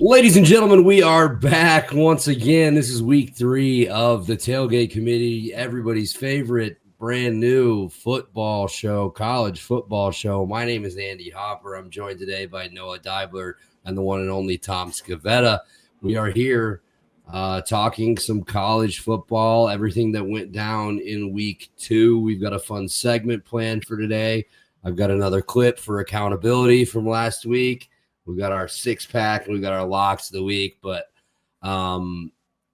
Ladies and gentlemen, we are back once again. This is week 3 of the Tailgate Committee, everybody's favorite brand new football show, college football show. My name is Andy Hopper. I'm joined today by Noah Dibler and the one and only Tom Scavetta. We are here talking some college football, everything that went down in week 2. We've got a fun segment planned for today. I've got another clip for accountability from last week. We've got our 6-pack and we've got our locks of the week. But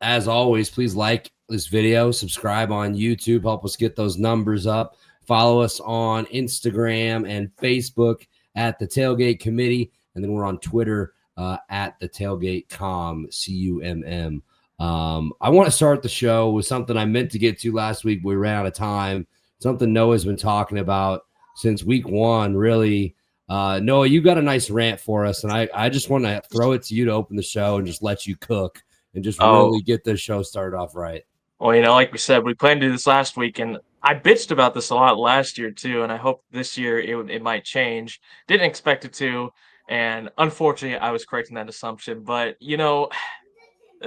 as always, please like this video, subscribe on YouTube, help us get those numbers up. Follow us on Instagram and Facebook at the Tailgate Committee. And then we're on Twitter at the Tailgate CUMM. I want to start the show with something I meant to get to last week, but we ran out of time. Something Noah's been talking about since week 1, really. Noah, you got a nice rant for us, and I just want to throw it to you to open the show and just let you cook and just really get this show started off right. Well, like we said, we planned to do this last week, and I bitched about this a lot last year too, and I hope this year it might change. Didn't expect it to, and unfortunately, I was correct in that assumption. But the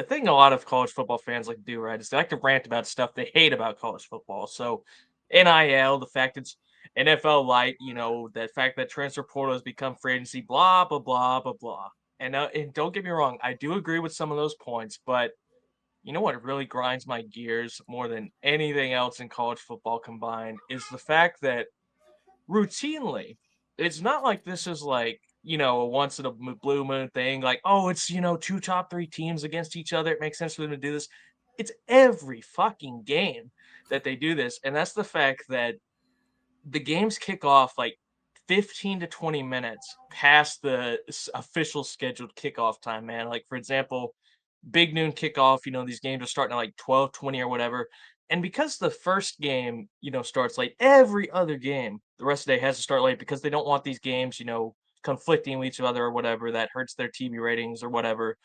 thing a lot of college football fans like to do, right, is they like to rant about stuff they hate about college football. So, NIL, the fact it's NFL light, the fact that transfer portal has become free agency, blah blah blah blah blah. And don't get me wrong, I do agree with some of those points, but you know what really grinds my gears more than anything else in college football combined is the fact that routinely, it's not like this is like, a once in a blue moon thing, like, oh, it's, two top three teams against each other. It makes sense for them to do this. It's every fucking game that they do this. And that's the fact that the games kick off like 15 to 20 minutes past the official scheduled kickoff time, man. Like, for example, big noon kickoff, these games are starting at like 12:20 or whatever. And because the first game, starts late, every other game the rest of the day has to start late because they don't want these games, conflicting with each other or whatever that hurts their TV ratings or whatever.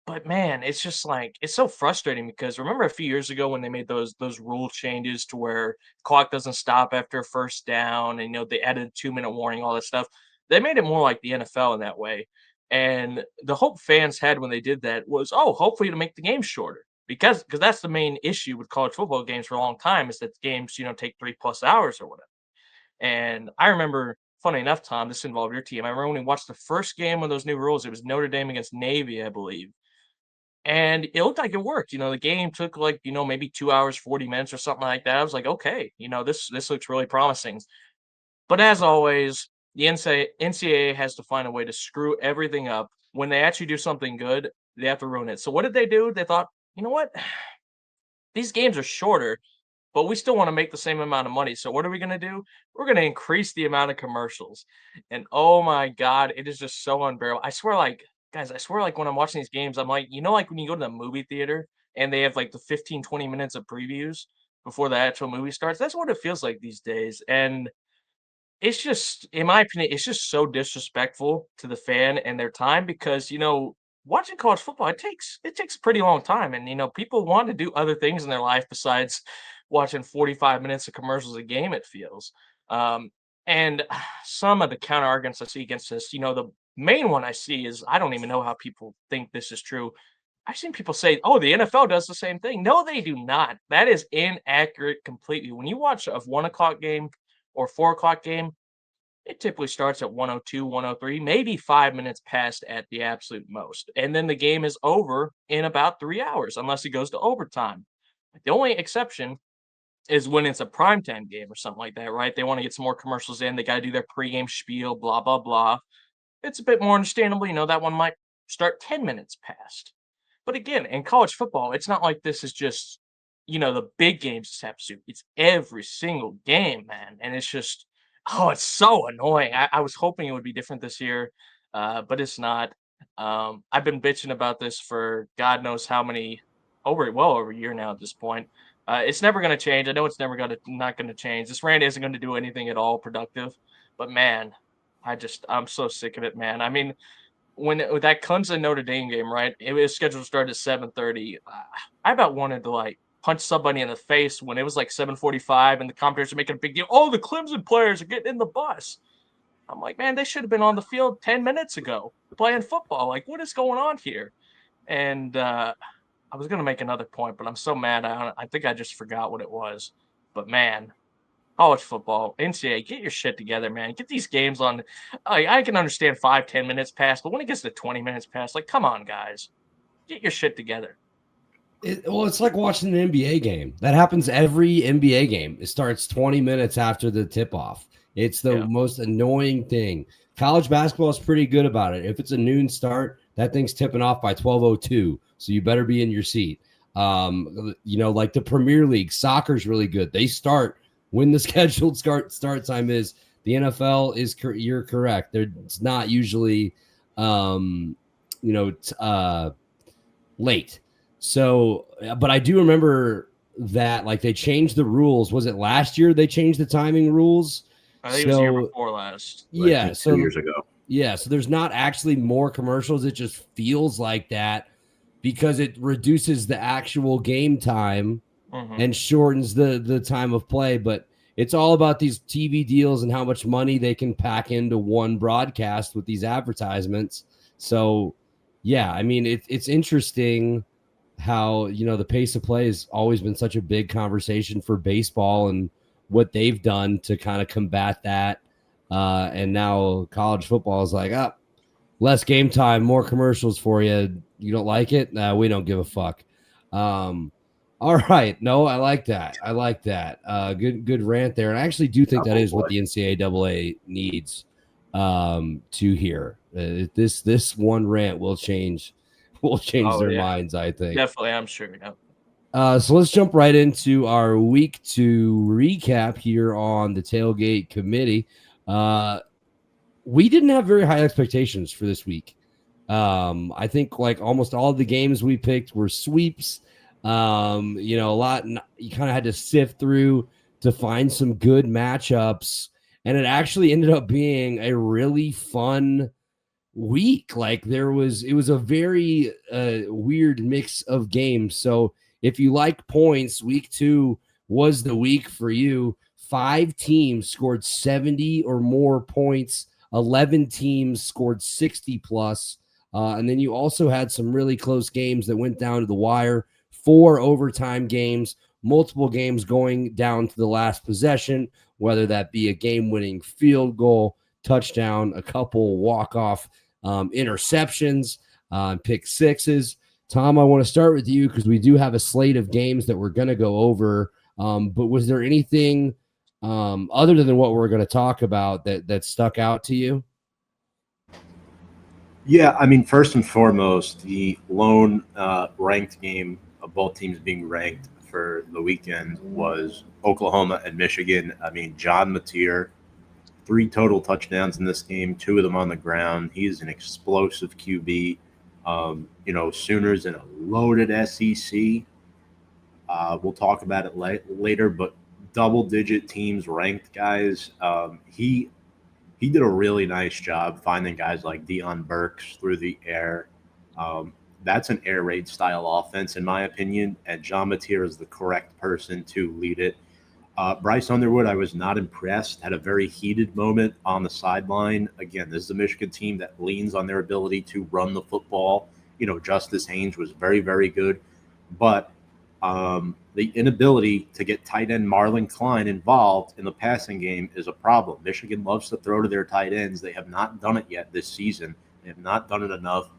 But man, it's just like it's so frustrating because remember a few years ago when they made those rule changes to where clock doesn't stop after a first down and they added 2-minute warning, all that stuff. They made it more like the NFL in that way. And the hope fans had when they did that was, oh, hopefully to make the game shorter. Because that's the main issue with college football games for a long time is that the games, take 3+ hours or whatever. And I remember, funny enough, Tom, this involved your team. I remember when we watched the first game of those new rules, it was Notre Dame against Navy, I believe, and it looked like it worked. The game took like, maybe 2 hours, 40 minutes or something like that. I was like, okay, this looks really promising. But as always, the NCAA has to find a way to screw everything up. When they actually do something good, they have to ruin it. So what did they do? They thought, you know what? These games are shorter, but we still want to make the same amount of money. So what are we going to do? We're going to increase the amount of commercials. And oh my God, it is just so unbearable. I swear, like, guys, I swear, like, when I'm watching these games, I'm like, like when you go to the movie theater and they have like the 15, 20 minutes of previews before the actual movie starts. That's what it feels like these days. And it's just, in my opinion, it's just so disrespectful to the fan and their time because, watching college football, it takes a pretty long time. And, people want to do other things in their life besides watching 45 minutes of commercials a game, it feels. And some of the counter arguments I see against this, the main one I see is I don't even know how people think this is true. I've seen people say, oh, the NFL does the same thing. No, they do not. That is inaccurate completely. When you watch a 1 o'clock game or 4 o'clock game, it typically starts at 102, 103, maybe 5 minutes past at the absolute most. And then the game is over in about 3 hours, unless it goes to overtime. The only exception is when it's a primetime game or something like that, right? They want to get some more commercials in. They got to do their pregame spiel, blah, blah, blah. It's a bit more understandable. That one might start 10 minutes past. But again, in college football, it's not like this is just, the big games this episode. It's every single game, man. And it's just, oh, it's so annoying. I was hoping it would be different this year, but it's not. I've been bitching about this for God knows how many, well over a year now at this point. It's never going to change. I know it's not going to change. This rant isn't going to do anything at all productive, but man, I'm so sick of it, man. I mean, with that Clemson Notre Dame game, right? It was scheduled to start at 7:30. I about wanted to like punch somebody in the face when it was like 7:45 and the commentators are making a big deal. Oh, the Clemson players are getting in the bus. I'm like, man, they should have been on the field 10 minutes ago. playing football. Like, what is going on here? And I was gonna make another point, but I'm so mad. I think I just forgot what it was. But man, college football, NCAA, get your shit together, man. Get these games on. I can understand 5, 10 minutes past, but when it gets to 20 minutes past, like, come on, guys, get your shit together. Well, it's like watching an NBA game. That happens every NBA game. It starts 20 minutes after the tip off. It's the Yeah. most annoying thing. College basketball is pretty good about it. If it's a noon start, that thing's tipping off by 12:02. So you better be in your seat. Like the Premier League, soccer's really good. They start when the scheduled start time is. The NFL is you're correct. It's not usually late. So, but I do remember that like they changed the rules. Was it last year they changed the timing rules? I think it was the year So before last. I yeah, think 2 years ago. yeah, so there's not actually more commercials. It just feels like that because it reduces the actual game time and shortens the time of play. But it's all about these TV deals and how much money they can pack into one broadcast with these advertisements. So yeah, I mean it's interesting how the pace of play has always been such a big conversation for baseball and what they've done to kind of combat that. And now college football is like, less game time, more commercials for you. You don't like it? Nah, we don't give a fuck. All right. No, I like that. I like that. Good rant there. And I actually do think that is what the NCAA needs to hear. This one rant will change their minds, I think. Definitely, I'm sure. Yeah. So let's jump right into our week 2 recap here on the Tailgate Committee. We didn't have very high expectations for this week. I think like almost all of the games we picked were sweeps. A lot you kind of had to sift through to find some good matchups, and it actually ended up being a really fun week. Like it was a very weird mix of games. So if you like points, week 2 was the week for you. 5 teams scored 70 or more points. 11 teams scored 60 plus. And then you also had some really close games that went down to the wire. 4 overtime games, multiple games going down to the last possession, whether that be a game-winning field goal, touchdown, a couple walk-off interceptions, pick sixes. Tom, I want to start with you because we do have a slate of games that we're going to go over. But was there anything other than what we're going to talk about that stuck out to you? Yeah, I mean, first and foremost, the lone ranked game of both teams being ranked for the weekend was Oklahoma and Michigan. I mean, John Mateer, 3 total touchdowns in this game, 2 of them on the ground. He's an explosive QB. Sooners in a loaded SEC. We'll talk about it later, but double-digit teams ranked guys. He did a really nice job finding guys like Deion Burks through the air. That's an air raid style offense, in my opinion, and John Mateer is the correct person to lead it. Bryce Underwood, I was not impressed, had a very heated moment on the sideline. Again, this is a Michigan team that leans on their ability to run the football. Justice Haynes was very, very good, but the inability to get tight end Marlon Klein involved in the passing game is a problem. Michigan loves to throw to their tight ends. They have not done it yet this season. They have not done it enough.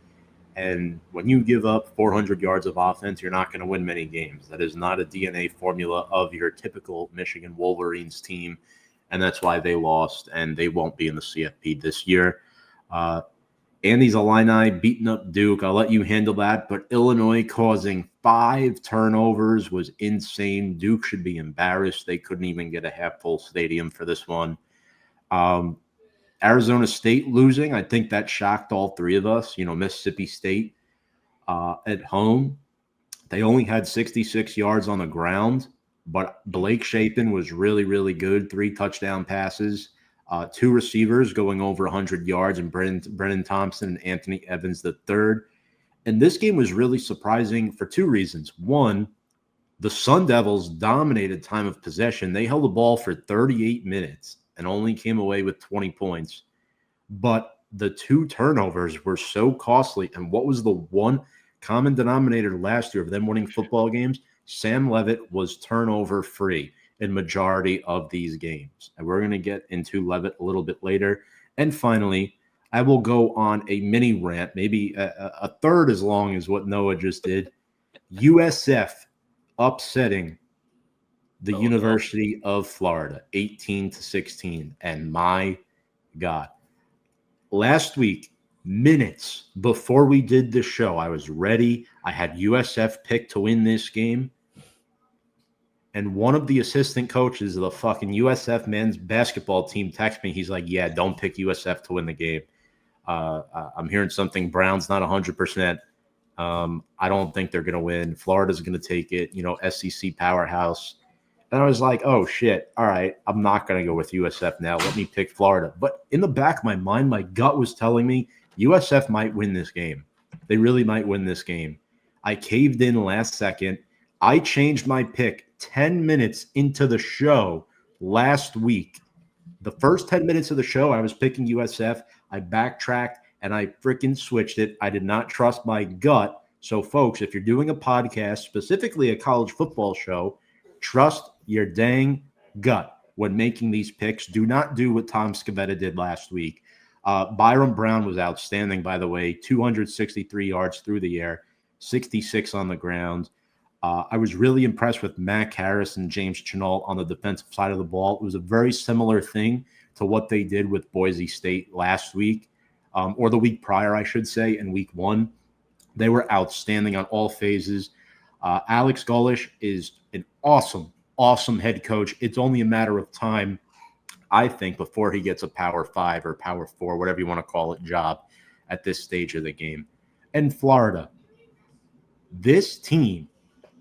And when you give up 400 yards of offense, you're not going to win many games. That is not a DNA formula of your typical Michigan Wolverines team, and that's why they lost, and they won't be in the CFP this year. Andy's Illini beating up Duke. I'll let you handle that, but Illinois causing 5 turnovers was insane. Duke should be embarrassed. They couldn't even get a half-full stadium for this one. Arizona State losing, I think that shocked all 3 of us. Mississippi State at home, they only had 66 yards on the ground, but Blake Shapen was really, really good. 3 touchdown passes, 2 receivers going over 100 yards, and Brennan Thompson and Anthony Evans III. And this game was really surprising for 2 reasons. One, the Sun Devils dominated time of possession. They held the ball for 38 minutes and only came away with 20 points. But the 2 turnovers were so costly. And what was the one common denominator last year of them winning football games? Sam Levitt was turnover free in majority of these games. And we're going to get into Levitt a little bit later. And finally, I will go on a mini rant, maybe a third as long as what Noah just did. USF upsetting the University of Florida 18-16. And my God, last week, minutes before we did the show, I was ready. I had USF picked to win this game. And one of the assistant coaches of the fucking USF men's basketball team texted me. He's like, yeah, don't pick USF to win the game. I'm hearing something. Brown's not 100%. I don't think they're going to win. Florida's going to take it, SEC powerhouse. And I was like, oh, shit. All right, I'm not going to go with USF now. Let me pick Florida. But in the back of my mind, my gut was telling me USF might win this game. They really might win this game. I caved in last second. I changed my pick 10 minutes into the show last week. The first 10 minutes of the show, I was picking USF. I backtracked and I freaking switched it. I did not trust my gut. So, folks, if you're doing a podcast, specifically a college football show, trust your dang gut when making these picks. Do not do what Tom Scavetta did last week. Byron Brown was outstanding, by the way, 263 yards through the air, 66 on the ground. I was really impressed with Mac Harris and James Chenault on the defensive side of the ball. It was a very similar thing to what they did with Boise State last week, or the week prior, I should say, in week 1. They were outstanding on all phases. Alex Golish is an awesome head coach. It's only a matter of time, I think, before he gets a Power 5 or Power 4, whatever you want to call it, job at this stage of the game. And Florida, this team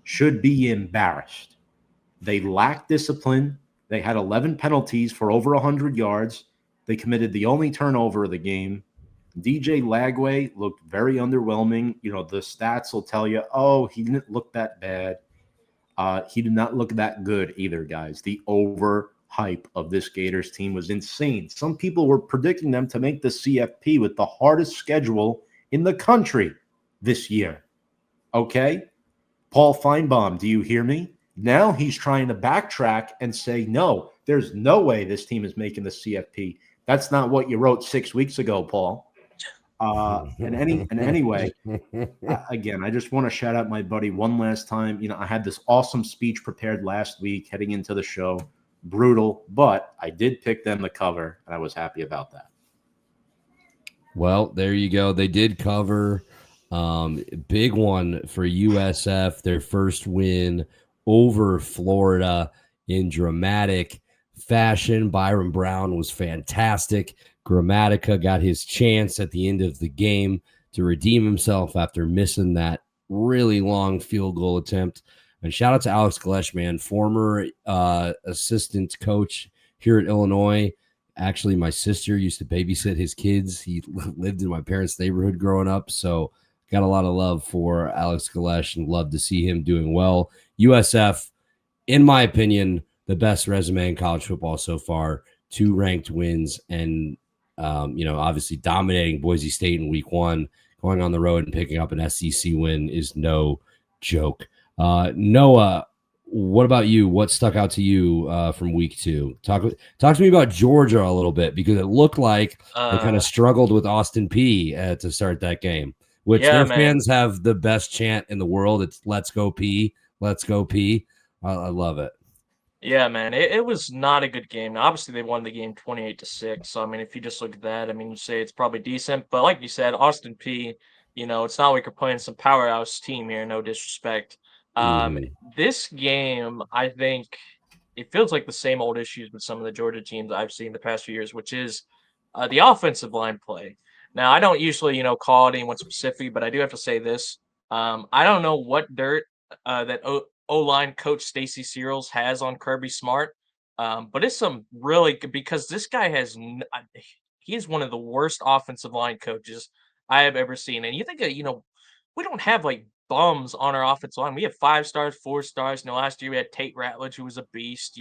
should be embarrassed. They lack discipline. They had 11 penalties for over 100 yards. They committed the only turnover of the game. DJ Lagway looked very underwhelming. The stats will tell you, oh, he didn't look that bad. He did not look that good either, guys. The overhype of this Gators team was insane. Some people were predicting them to make the CFP with the hardest schedule in the country this year. Okay? Paul Feinbaum, do you hear me? Now he's trying to backtrack and say, no, there's no way this team is making the CFP. That's not what you wrote 6 weeks ago, Paul. Anyway, again, I just want to shout out my buddy one last time. I had this awesome speech prepared last week heading into the show. Brutal, but I did pick them to cover, and I was happy about that. Well, there you go. They did cover. Big one for USF, their first win over Florida in dramatic fashion. Byron Brown was fantastic. Grammatica got his chance at the end of the game to redeem himself after missing that really long field goal attempt. And shout out to Alex Glesh, man, former assistant coach here at Illinois. Actually, my sister used to babysit his kids. He lived in my parents' neighborhood growing up, so got a lot of love for Alex Galesh and love to see him doing well. USF, in my opinion, the best resume in college football so far. 2 ranked wins and, obviously dominating Boise State in week 1. Going on the road and picking up an SEC win is no joke. Noah, what about you? What stuck out to you from week 2? Talk to me about Georgia a little bit, because it looked like they kind of struggled with Austin Peay to start that game. Which their fans have the best chant in the world. It's "Let's go P, let's go P." I love it. Yeah, man, it was not a good game. Now, obviously, they won the game 28-6. So, I mean, if you just look at that, I mean, you say it's probably decent. But like you said, Austin Peay, it's not like you're playing some powerhouse team here, no disrespect. This game, I think it feels like the same old issues with some of the Georgia teams I've seen the past few years, which is the offensive line play. Now, I don't usually, call it anyone specific, but I do have to say this. I don't know what dirt that O-line coach Stacy Searles has on Kirby Smart, but it's some really good, because this guy he is one of the worst offensive line coaches I have ever seen. And you think, we don't have like bums on our offensive line. We have 5 stars, 4 stars. Last year we had Tate Ratledge, who was a beast.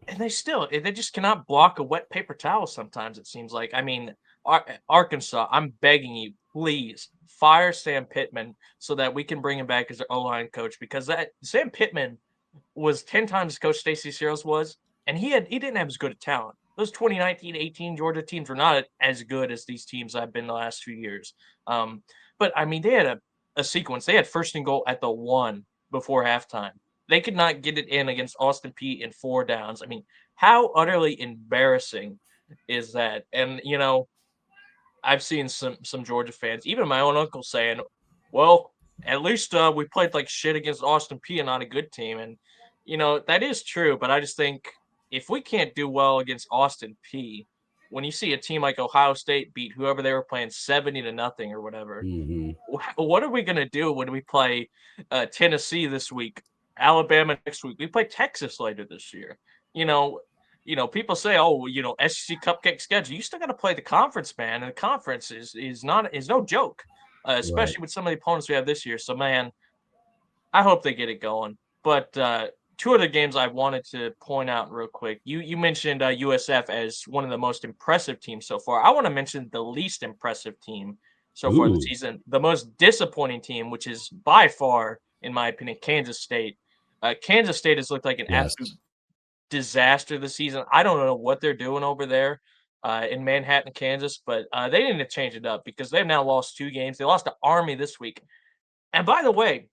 And they just cannot block a wet paper towel sometimes, it seems like. I mean, Arkansas, I'm begging you, please fire Sam Pittman so that we can bring him back as our O-line coach, because that Sam Pittman was 10 times Coach Stacey Searles was, and he didn't have as good a talent. Those 2019-18 Georgia teams were not as good as these teams I've been the last few years. But I mean, they had a sequence. They had first and goal at the 1 before halftime. They could not get it in against Austin Peay in 4 downs. I mean, how utterly embarrassing is that? And I've seen some Georgia fans, even my own uncle, saying, "Well, at least we played like shit against Austin Peay and not a good team." And that is true, but I just think if we can't do well against Austin Peay, when you see a team like Ohio State beat whoever they were playing 70-0 or whatever, Mm-hmm. what are we gonna do when we play Tennessee this week, Alabama next week? We play Texas later this year. You know, people say, "Oh, SEC cupcake schedule." You still got to play the conference, man, and the conference is no joke, Right. especially with some of the opponents we have this year. So, man, I hope they get it going. But two other games I wanted to point out real quick. You mentioned USF as one of the most impressive teams so far. I want to mention the least impressive team so far this Ooh, season, the most disappointing team, which is by far, in my opinion, Kansas State. Kansas State has looked like an yes. absolute disaster this season. I don't know what they're doing over there in Manhattan, Kansas, but they need to change it up because they've now lost 2 games. They lost to Army this week. And by the way,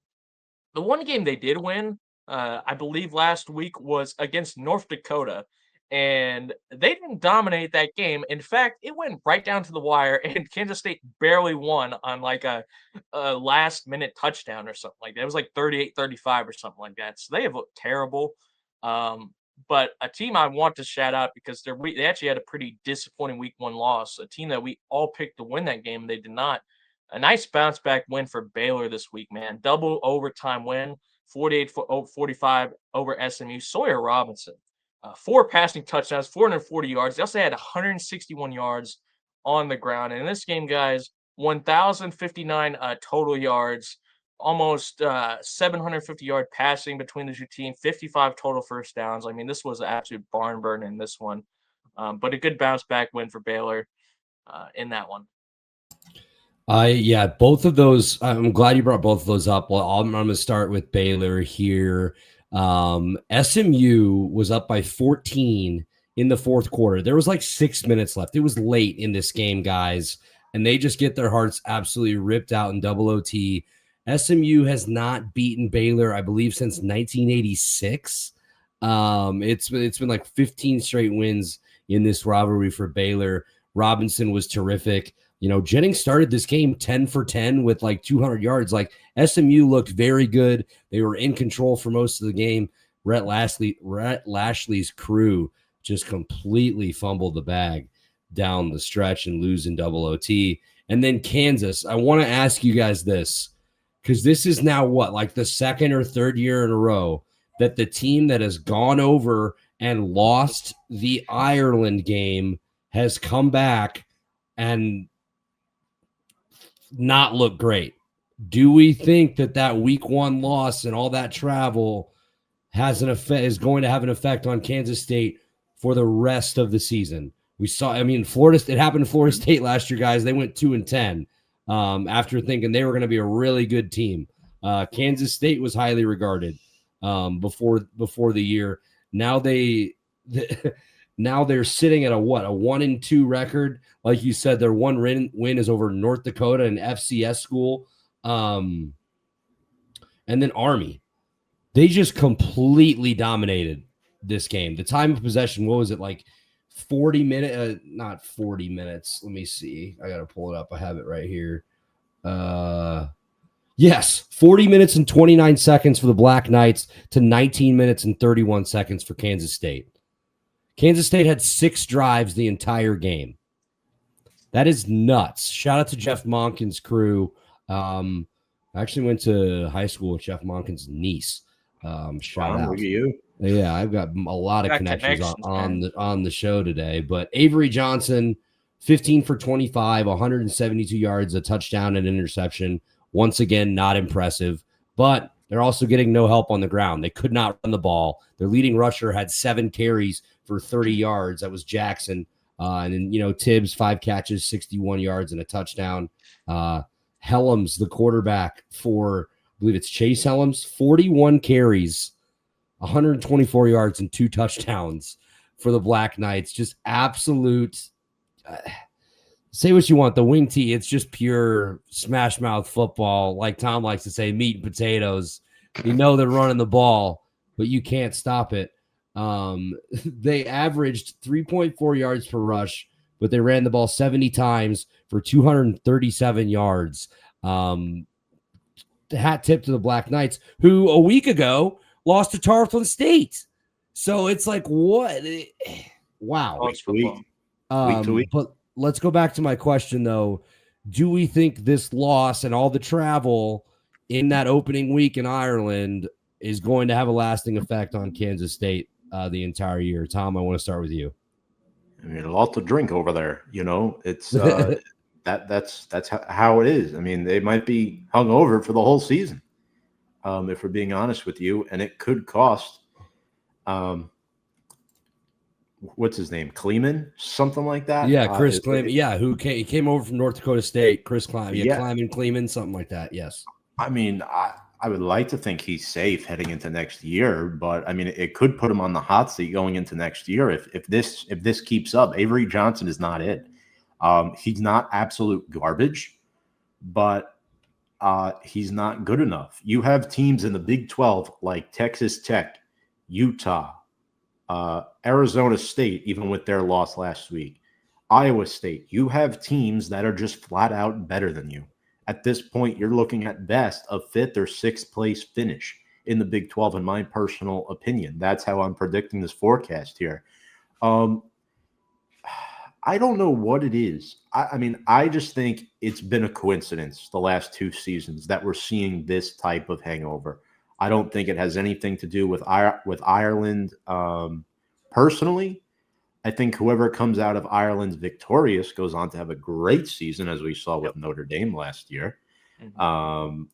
the one game they did win, I believe last week, was against North Dakota, and they didn't dominate that game. In fact, it went right down to the wire, and Kansas State barely won on like a last-minute touchdown or something like that. It was like 38-35 or something like that. So they have looked terrible. But a team I want to shout out because they actually had a pretty disappointing week 1 loss, a team that we all picked to win that game, they did not. A nice bounce back win for Baylor this week, man. Double overtime win, 48-45 over SMU. Sawyer Robinson, 4 passing touchdowns, 440 yards. They also had 161 yards on the ground. And in this game, guys, 1,059 total yards, almost 750-yard passing between the two teams, 55 total first downs. I mean, this was an absolute barn burner in this one. But a good bounce back win for Baylor in that one. Yeah, both of those. I'm glad you brought both of those up. Well, I'm going to start with Baylor here. SMU was up by 14 in the fourth quarter. There was like 6 minutes left. It was late in this game, guys, and they just get their hearts absolutely ripped out in double OT. SMU has not beaten Baylor, I believe, since 1986. It's been like 15 straight wins in this rivalry for Baylor. Robinson was terrific. Jennings started this game 10 for 10 with like 200 yards. Like SMU looked very good. They were in control for most of the game. Rhett Lashley's crew just completely fumbled the bag down the stretch and lose in double OT. And then Kansas, I want to ask you guys this, because this is now like the second or third year in a row that the team that has gone over and lost the Ireland game has come back and not look great. Do we think that week 1 loss and all that travel is going to have an effect on Kansas State for the rest of the season? We saw, Florida, it happened to Florida State last year, guys. They went 2-10 after thinking they were going to be a really good team. Kansas State was highly regarded before the year. Now now they're sitting at a 1-2 record. Like you said, their one win is over North Dakota, an FCS school. And then Army. They just completely dominated this game. The time of possession, what was it, like 40 minutes? Not 40 minutes. Let me see. I got to pull it up. I have it right here. Yes, 40 minutes and 29 seconds for the Black Knights to 19 minutes and 31 seconds for Kansas State. Kansas State had 6 drives the entire game. That is nuts. Shout out to Jeff Monken's crew. I actually went to high school with Jeff Monken's niece. Shout out. Look at you. Yeah, I've got a lot of connections on the show today. But Avery Johnson, 15 for 25, 172 yards, a touchdown and interception. Once again, not impressive. But They're also getting no help on the ground. They could not run the ball. Their leading rusher had 7 carries for 30 yards. That was Jackson. And then, Tibbs, 5 catches, 61 yards, and a touchdown. Helms, the quarterback for, I believe it's Chase Helms, 41 carries, 124 yards, and 2 touchdowns for the Black Knights. Just absolute say what you want. The wing tee, it's just pure smash mouth football. Like Tom likes to say, meat and potatoes. They're running the ball, but you can't stop it. They averaged 3.4 yards per rush, but they ran the ball 70 times for 237 yards. The hat tip to the Black Knights, who a week ago lost to Tarleton State. So it's like, what? Wow. Week to week. Week to week. But let's go back to my question, though. Do we think this loss and all the travel in that opening week in Ireland is going to have a lasting effect on Kansas State the entire year? Tom, I want to start with you. I mean, a lot to drink over there. It's that's how it is. I mean, they might be hungover for the whole season, if we're being honest with you, and it could cost. What's his name? Kleeman? Something like that? Yeah, Chris Kleeman. Yeah, who came over from North Dakota State. Chris Kleeman. Yeah. Kleeman, something like that. Yes. I mean, I would like to think he's safe heading into next year, but I mean, it could put him on the hot seat going into next year if this keeps up. Avery Johnson is not it. He's not absolute garbage, but he's not good enough. You have teams in the Big 12 like Texas Tech, Utah, Arizona State, even with their loss last week, Iowa State. You have teams that are just flat out better than you. At this point, you're looking at best a 5th or 6th place finish in the Big 12, in my personal opinion. That's how I'm predicting this forecast here. I don't know what it is. I mean, I just think it's been a coincidence the last 2 seasons that we're seeing this type of hangover. I don't think it has anything to do with Ireland personally. I think whoever comes out of Ireland victorious goes on to have a great season, as we saw with Notre Dame last year. Mm-hmm.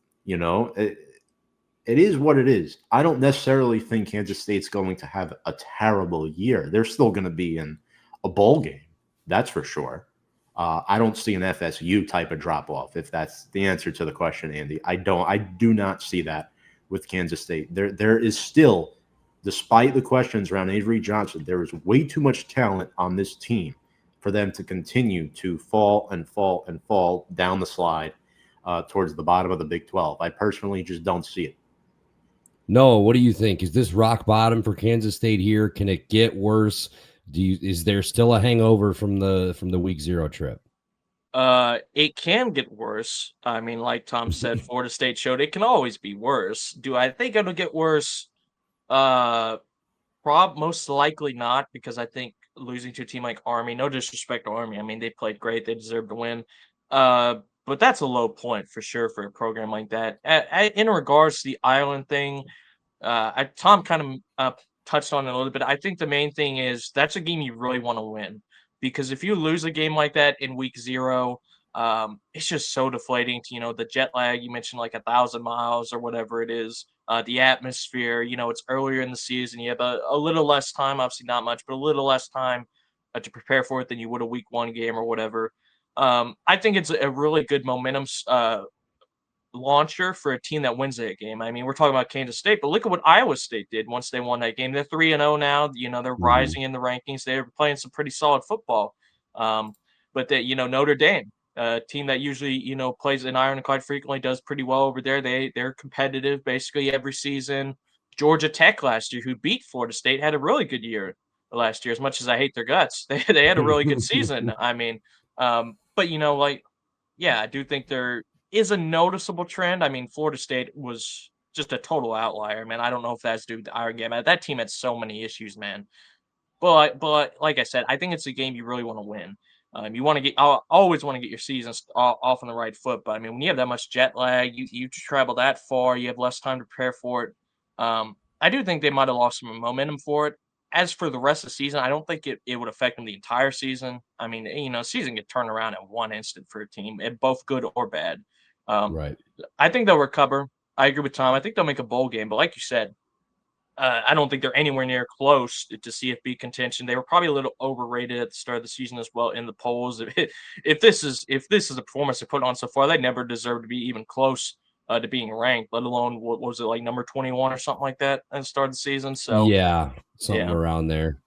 It is what it is. I don't necessarily think Kansas State's going to have a terrible year. They're still going to be in a bowl game. That's for sure. I don't see an FSU type of drop off, if that's the answer to the question, Andy. I do not see that with Kansas State. There is still, despite the questions around Avery Johnson, there is way too much talent on this team for them to continue to fall and fall and fall down the slide towards the bottom of the Big 12. I personally just don't see it. No, what do you think? Is this rock bottom for Kansas State here? Can it get worse? Is there still a hangover from the week 0 trip? It can get worse. I mean, like Tom said, Florida State showed it can always be worse. Do I think it'll get worse? Most likely not, because I think losing to a team like Army, no disrespect to Army, I mean, they played great, they deserve to win. But that's a low point for sure for a program like that. In regards to the Ireland thing, Tom kind of touched on it a little bit. I think the main thing is that's a game you really want to win, because if you lose a game like that in week 0, it's just so deflating to, the jet lag. You mentioned like 1,000 miles or whatever it is, the atmosphere, it's earlier in the season. You have a little less time, obviously not much, but a little less time to prepare for it than you would a week 1 game or whatever. I think it's a really good momentum launcher for a team that wins that game. I mean, we're talking about Kansas State, but look at what Iowa State did once they won that game. They're 3-0 now. They're rising in the rankings. They're playing some pretty solid football. But Notre Dame, a team that usually plays in Ireland quite frequently, does pretty well over there. They're competitive basically every season. Georgia Tech last year, who beat Florida State, had a really good year last year. As much as I hate their guts, they had a really good season. I mean, but I do think there is a noticeable trend. I mean, Florida State was just a total outlier, man. I don't know if that's due to the Iron game. That team had so many issues, man. But like I said, I think it's a game you really want to win. You want to always want to get your season off on the right foot. But I mean, when you have that much jet lag, you travel that far, you have less time to prepare for it. I do think they might have lost some momentum for it. As for the rest of the season, I don't think it would affect them the entire season. I mean, season can turn around in one instant for a team, both good or bad. Right. I think they'll recover. I agree with Tom. I think they'll make a bowl game, but like you said, I don't think they're anywhere near close to CFB contention. They were probably a little overrated at the start of the season as well in the polls. If this is a performance they put on so far, they never deserve to be even close to being ranked. Let alone what was it, like number 21 or something like that at the start of the season. So Yeah, something yeah. around there.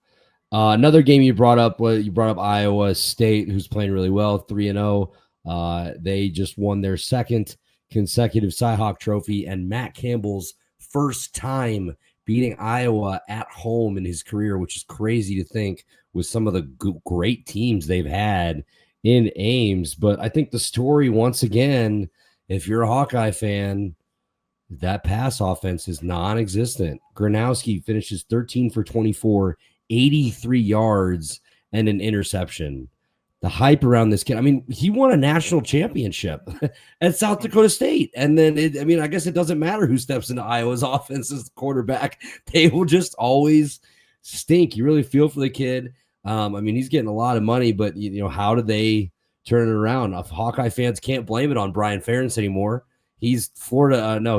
Another game you brought up Iowa State, who's playing really well, 3-0. They just won their second consecutive Cyhawk Trophy, and Matt Campbell's first time beating Iowa at home in his career, which is crazy to think with some of the great teams they've had in Ames. But I think the story, once again, if you're a Hawkeye fan, that pass offense is non-existent. Gronowski finishes 13 for 24, 83 yards, and an interception. The hype around this kid, I mean, he won a national championship at South Dakota State. And then, I guess it doesn't matter who steps into Iowa's offense as the quarterback. They will just always stink. You really feel for the kid. He's getting a lot of money, but, how do they turn it around? Hawkeye fans can't blame it on Brian Ferentz anymore. He's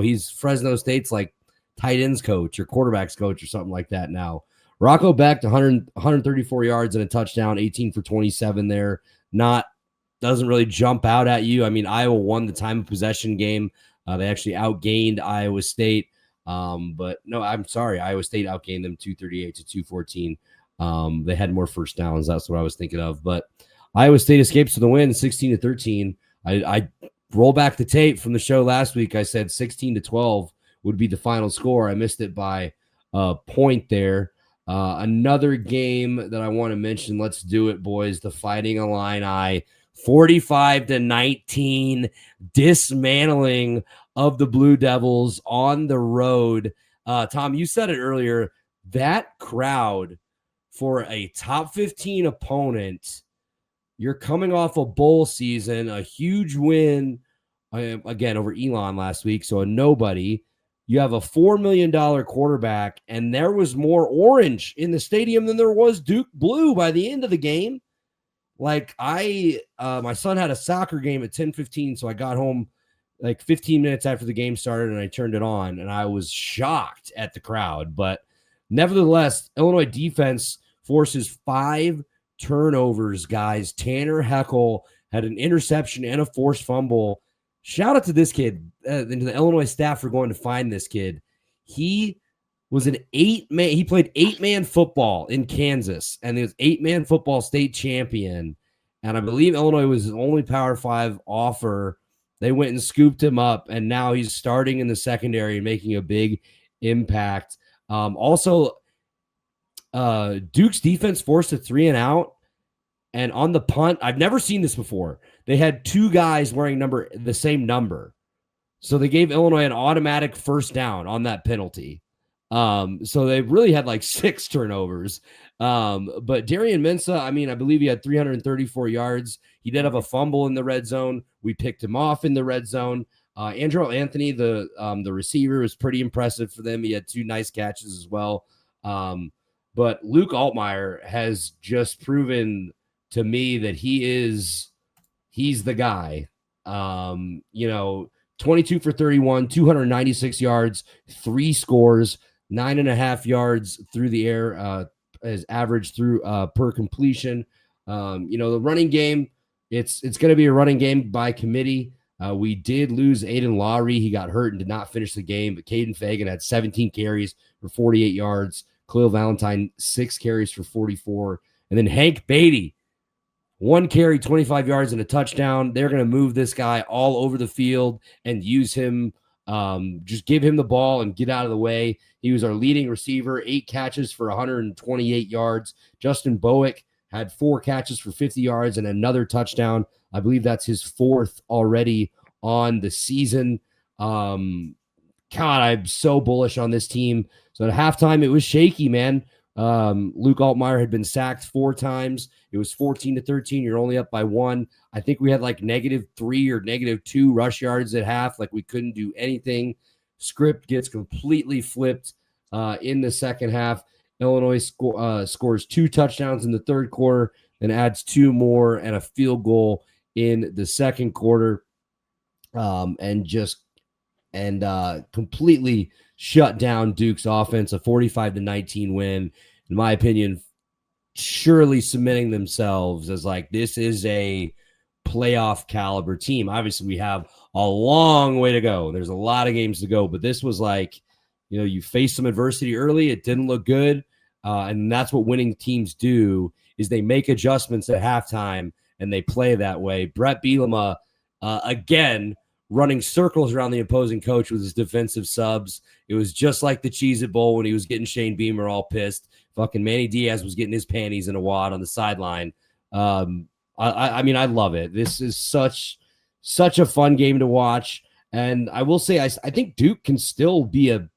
he's Fresno State's like tight ends coach or quarterbacks coach or something like that now. Rocco Beck, 134 yards and a touchdown, 18 for 27 there. Doesn't really jump out at you. I mean, Iowa won the time of possession game. They actually outgained Iowa State. But no, I'm sorry. Iowa State outgained them 238 to 214. They had more first downs. That's what I was thinking of. But Iowa State escapes to the win, 16 to 13. I roll back the tape from the show last week. I said 16 to 12 would be the final score. I missed it by a point there. Another game that I want to mention, let's do it, boys. The Fighting Illini, 45 to 19, dismantling of the Blue Devils on the road. Tom, you said it earlier. That crowd for a top 15 opponent, you're coming off a bowl season, a huge win, again, over Elon last week, so a nobody. You have a $4 million quarterback, and there was more orange in the stadium than there was Duke blue by the end of the game. Like, my son had a soccer game at 10:15, so I got home like 15 minutes after the game started, and I turned it on, and I was shocked at the crowd. But nevertheless, Illinois defense forces 5 turnovers, guys. Tanner Heckel had an interception and a forced fumble. Shout out to this kid and to the Illinois staff for going to find this kid. He was an 8-man. He played 8-man football in Kansas, and he was 8-man football state champion. And I believe Illinois was his only Power 5 offer. They went and scooped him up, and now he's starting in the secondary and making a big impact. Also, Duke's defense forced a 3-and-out. And on the punt, I've never seen this before. They had 2 guys wearing the same number. So they gave Illinois an automatic first down on that penalty. So they really had like 6 turnovers. But Darian Mensah, I believe he had 334 yards. He did have a fumble in the red zone. We picked him off in the red zone. Andrew Anthony, the receiver, was pretty impressive for them. He had 2 nice catches as well. But Luke Altmaier has just proven to me that he's the guy. 22 for 31, 296 yards, 3 scores, 9.5 yards through the air, as average through per completion. The running game, it's going to be a running game by committee. We did lose Aiden Lowry. He got hurt and did not finish the game, but Caden Fagan had 17 carries for 48 yards. Khalil Valentine, 6 carries for 44. And then Hank Beatty, 1 carry, 25 yards and a touchdown. They're going to move this guy all over the field and use him. Just give him the ball and get out of the way. He was our leading receiver, 8 catches for 128 yards. Justin Bowick had 4 catches for 50 yards and another touchdown. I believe that's his 4th already on the season. God, I'm so bullish on this team. So at halftime, it was shaky, man. Luke Altmaier had been sacked 4 times. It was 14 to 13. You're only up by 1. I think we had like -3 or -2 rush yards at half. Like we couldn't do anything. Script gets completely flipped in the second half. Illinois scores 2 touchdowns in the third quarter, then adds 2 more and a field goal in the second quarter. And just and completely shut down Duke's offense. A 45-19 win, in my opinion, surely cementing themselves as like this is a playoff caliber team. Obviously, we have a long way to go. There's a lot of games to go, but this was like, you faced some adversity early. It didn't look good, and that's what winning teams do is they make adjustments at halftime and they play that way. Brett Bielema, again, running circles around the opposing coach with his defensive subs. It was just like the Cheez-It Bowl when he was getting Shane Beamer all pissed. Fucking Manny Diaz was getting his panties in a wad on the sideline. I mean, I love it. This is such a fun game to watch. And I will say, I think Duke can still be a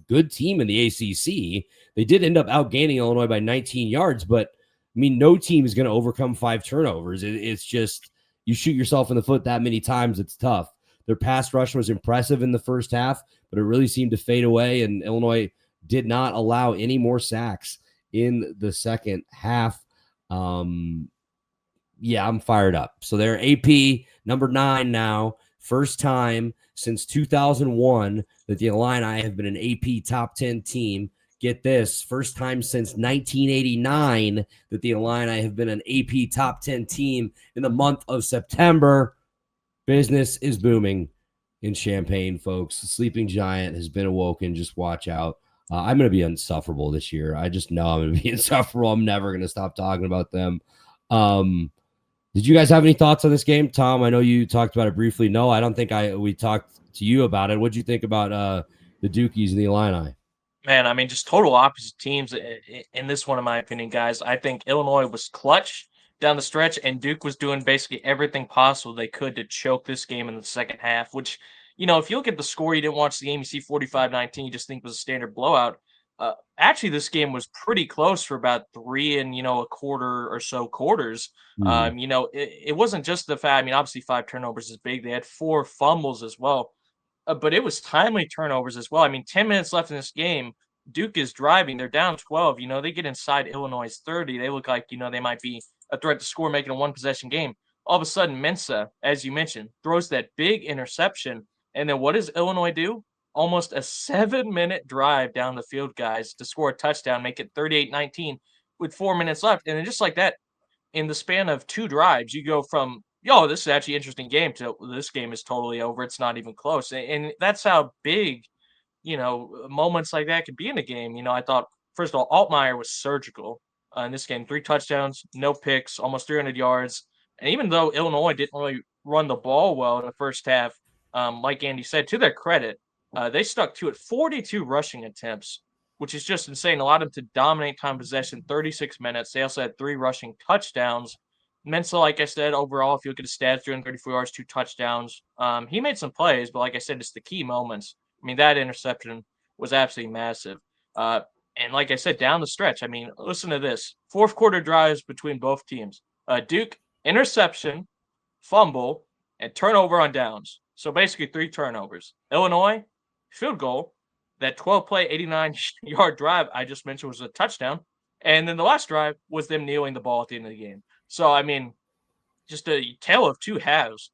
good team in the ACC. They did end up outgaining Illinois by 19 yards, but I mean, no team is going to overcome 5 turnovers. It's just you shoot yourself in the foot that many times, it's tough. Their pass rush was impressive in the first half, but it really seemed to fade away, and Illinois did not allow any more sacks in the second half. Yeah, I'm fired up. So they're AP number 9 now. First time since 2001 that the Illini have been an AP top 10 team. Get this, first time since 1989 that the Illini have been an AP top 10 team in the month of September. Business is booming in Champaign, folks. The sleeping giant has been awoken. Just watch out. I'm going to be insufferable this year. I just know I'm going to be insufferable. I'm never going to stop talking about them. Did you guys have any thoughts on this game? Tom, I know you talked about it briefly. No, I don't think we talked to you about it. What'd you think about the Dukies and the Illini? Man, I mean, just total opposite teams in this one, in my opinion, guys. I think Illinois was clutch down the stretch, and Duke was doing basically everything possible they could to choke this game in the second half, which, if you look at the score, you didn't watch the game, you see 45-19, you just think it was a standard blowout. Actually, this game was pretty close for about 3 and, a quarter or so quarters. It wasn't just the fact, I mean, obviously 5 turnovers is big. They had 4 fumbles as well. But it was timely turnovers as well. I mean, 10 minutes left in this game. Duke is driving. They're down 12. They get inside Illinois' 30. They look like, they might be a threat to score, making a one-possession game. All of a sudden, Mensah, as you mentioned, throws that big interception. And then what does Illinois do? Almost a 7-minute drive down the field, guys, to score a touchdown, make it 38-19 with 4 minutes left. And then just like that, in the span of 2 drives, you go from, this is actually an interesting game to this game is totally over. It's not even close. And that's how big, moments like that could be in a game. I thought, first of all, Altmaier was surgical in this game. 3 touchdowns, no picks, almost 300 yards. And even though Illinois didn't really run the ball well in the first half, like Andy said, to their credit, they stuck to it. 42 rushing attempts, which is just insane. Allowed them to dominate time possession, 36 minutes. They also had 3 rushing touchdowns. Mensah, like I said, overall, if you look at his stats, 334 yards, 2 touchdowns. He made some plays, but like I said, it's the key moments. I mean, that interception was absolutely massive. And like I said, down the stretch, I mean, listen to this. Fourth quarter drives between both teams. Duke, interception, fumble, and turnover on downs. So basically 3 turnovers. Illinois, field goal. That 12-play, 89-yard drive I just mentioned was a touchdown. And then the last drive was them kneeling the ball at the end of the game. So, I mean, just a tale of 2 halves,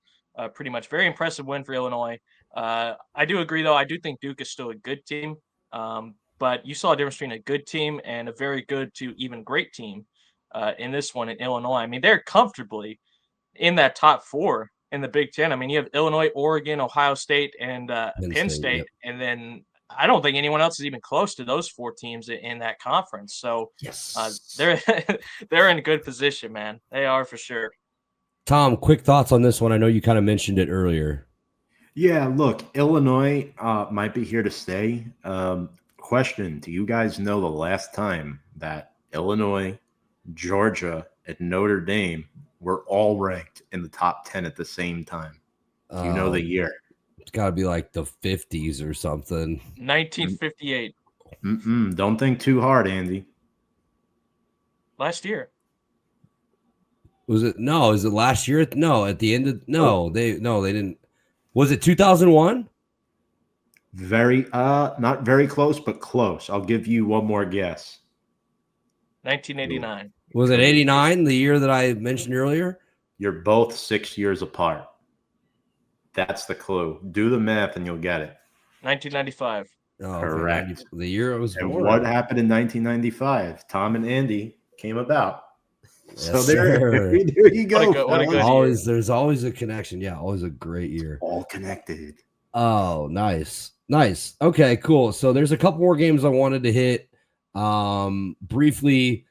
pretty much. Very impressive win for Illinois. I do agree, though. I do think Duke is still a good team. But you saw a difference between a good team and a very good to even great team in this one in Illinois. I mean, they're comfortably in that top 4 in the Big Ten. I mean, you have Illinois, Oregon, Ohio State, and Penn State. Yep. And then I don't think anyone else is even close to those 4 teams in that conference. So yes. They're in a good position, man. They are for sure. Tom, quick thoughts on this one. I know you kind of mentioned it earlier. Yeah, look, Illinois might be here to stay. Question, do you guys know the last time that Illinois, Georgia, and Notre Dame were all ranked in the top 10 at the same time? Do you know the year? It's got to be like the 50s or something. 1958. Don't think too hard, Andy. Last year. Was it? No, is it last year? No, at the end of they didn't. Was it 2001? Not very close, but close. I'll give you one more guess. 1989. Was it 89, the year that I mentioned earlier? You're both 6 years apart. That's the clue. Do the math and you'll get it. 1995. Oh, okay. Correct. The year I was And born. what happened in 1995? Tom and Andy came about. Yes, So sir. there you go. What a good Always, there's always a connection. Yeah, always a great year. All connected. Oh, nice. Nice. Okay, cool. So there's a couple more games I wanted to hit. Briefly,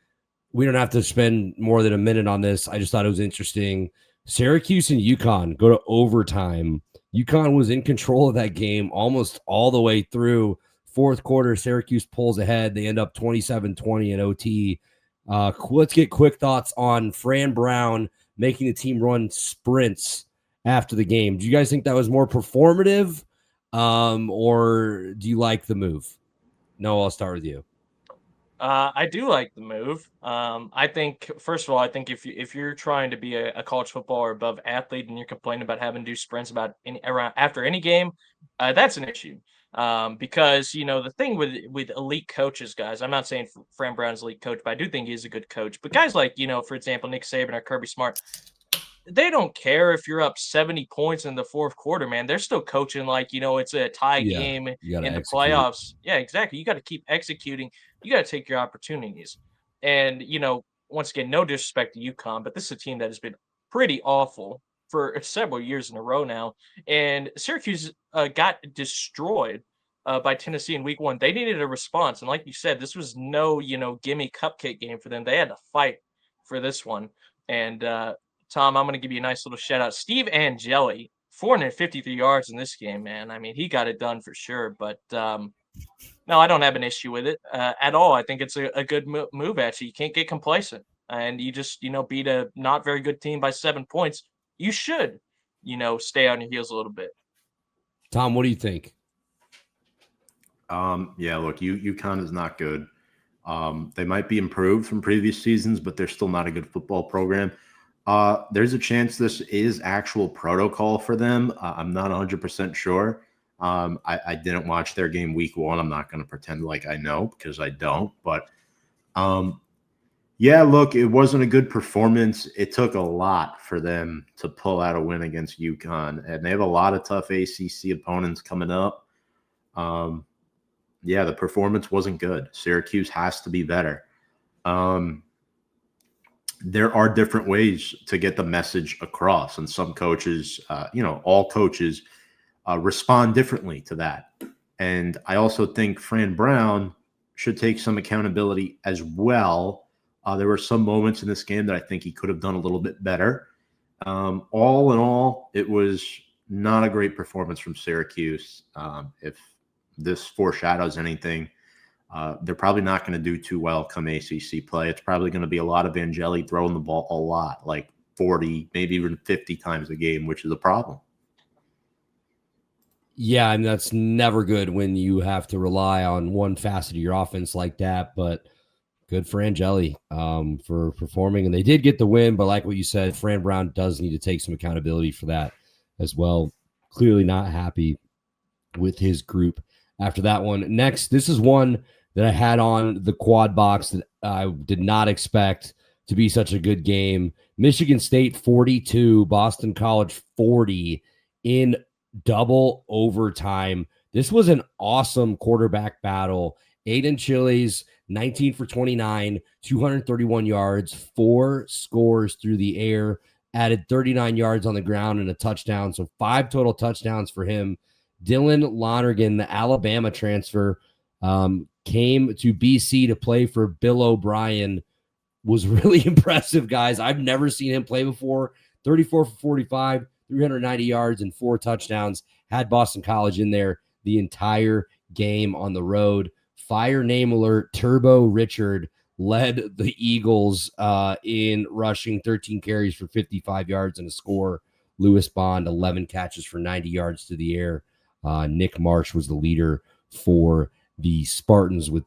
we don't have to spend more than a minute on this. I just thought it was interesting. Syracuse and UConn go to overtime. UConn was in control of that game almost all the way through. Fourth quarter, Syracuse pulls ahead. They end up 27-20 in OT. Let's get quick thoughts on Fran Brown making the team run sprints after the game. Do you guys think that was more performative, or do you like the move? No, I'll start with you. I do like the move. I think first of all, I think if you're trying to be a college football or above athlete and you're complaining about having to do sprints about around after any game, that's an issue. Because the thing with elite coaches, guys, I'm not saying Fran Brown's elite coach, but I do think he's a good coach. But guys like for example, Nick Saban or Kirby Smart, they don't care if you're up 70 points in the fourth quarter, man. They're still coaching like, it's a tie Yeah, game you got to in the execute. playoffs. Yeah, exactly. You got to keep executing. You got to take your opportunities. And, once again, no disrespect to UConn, but this is a team that has been pretty awful for several years in a row now. And Syracuse got destroyed by Tennessee in week 1. They needed a response. And like you said, this was no, gimme cupcake game for them. They had to fight for this one. And Tom, I'm going to give you a nice little shout out. Steve Angeli, 453 yards in this game, man. I mean, he got it done for sure. But no, I don't have an issue with it at all. I think it's a good move, actually. You can't get complacent. And you just, beat a not very good team by 7 points. You should, stay on your heels a little bit. Tom, what do you think? Yeah, look, UConn is not good. They might be improved from previous seasons, but they're still not a good football program. There's a chance this is actual protocol for them. I'm not 100% sure. I didn't watch their game week 1. I'm not going to pretend like I know because I don't. But yeah, look, it wasn't a good performance. It took a lot for them to pull out a win against UConn, and they have a lot of tough ACC opponents coming up. Yeah, the performance wasn't good. Syracuse has to be better. There are different ways to get the message across, and some coaches, all coaches respond differently to that. And I also think Fran Brown should take some accountability as well. There were some moments in this game that I think he could have done a little bit better. All in all, it was not a great performance from Syracuse. If this foreshadows anything, they're probably not going to do too well come ACC play. It's probably going to be a lot of Angeli throwing the ball a lot, like 40, maybe even 50 times a game, which is a problem. Yeah, and that's never good when you have to rely on one facet of your offense like that. But good for Angeli for performing. And they did get the win, but like what you said, Fran Brown does need to take some accountability for that as well. Clearly not happy with his group after that one. Next, this is one that I had on the quad box that I did not expect to be such a good game. Michigan State 42, Boston College 40 in double overtime. This was an awesome quarterback battle. Aiden Chiles, 19 for 29, 231 yards, 4 scores through the air, added 39 yards on the ground and a touchdown. So 5 total touchdowns for him. Dylan Lonergan, the Alabama transfer, came to BC to play for Bill O'Brien, was really impressive, guys. I've never seen him play before. 34 for 45, 390 yards and 4 touchdowns. Had Boston College in there the entire game on the road. Fire name alert, Turbo Richard led the Eagles in rushing, 13 carries for 55 yards and a score. Lewis Bond, 11 catches for 90 yards to the air. Nick Marsh was the leader for the Spartans with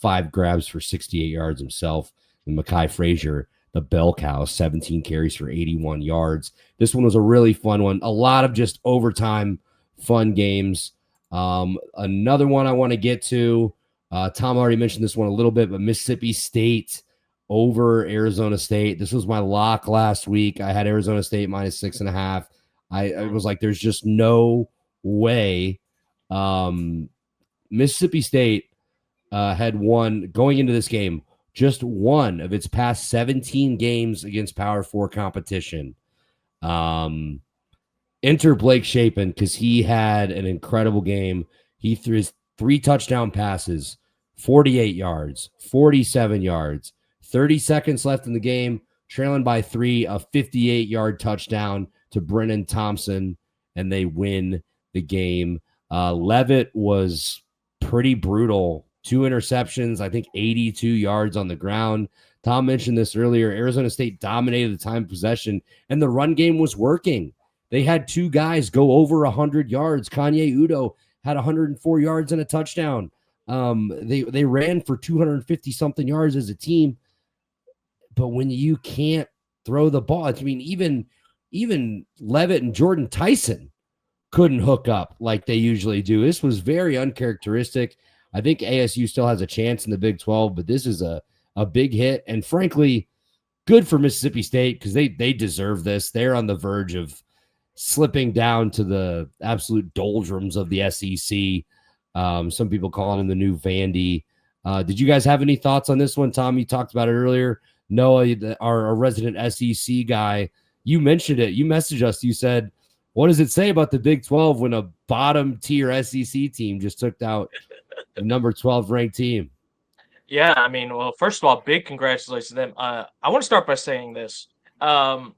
5 grabs for 68 yards himself. And Mekhi Frazier, the bell cow, 17 carries for 81 yards. This one was a really fun one. A lot of just overtime fun games. Another one I want to get to, Tom already mentioned this one a little bit, but Mississippi State over Arizona State. This was my lock last week. I had Arizona State minus 6.5. I was like, there's just no way Mississippi State had won going into this game just one of its past 17 games against Power 4 competition. Enter Blake Shapen because he had an incredible game. He threw his 3 touchdown passes, 48 yards, 47 yards, 30 seconds left in the game, trailing by 3, a 58-yard touchdown to Brennan Thompson, and they win the game. Levitt was pretty brutal. 2 interceptions, I think 82 yards on the ground. Tom mentioned this earlier. Arizona State dominated the time of possession, and the run game was working. They had 2 guys go over 100 yards. Kanye Udo had 104 yards and a touchdown. They ran for 250-something yards as a team. But when you can't throw the ball, I mean, even Levitt and Jordan Tyson couldn't hook up like they usually do. This was very uncharacteristic. I think ASU still has a chance in the Big 12, but this is a big hit. And frankly, good for Mississippi State because they deserve this. They're on the verge of slipping down to the absolute doldrums of the SEC. Some people calling him the new Vandy. Did you guys have any thoughts on this one, Tom? You talked about it earlier. Noah, our resident SEC guy, you mentioned it. You messaged us. You said, what does it say about the Big 12 when a bottom tier SEC team just took out the number 12 ranked team? Yeah, I mean, well, first of all, big congratulations to them. I want to start by saying this. I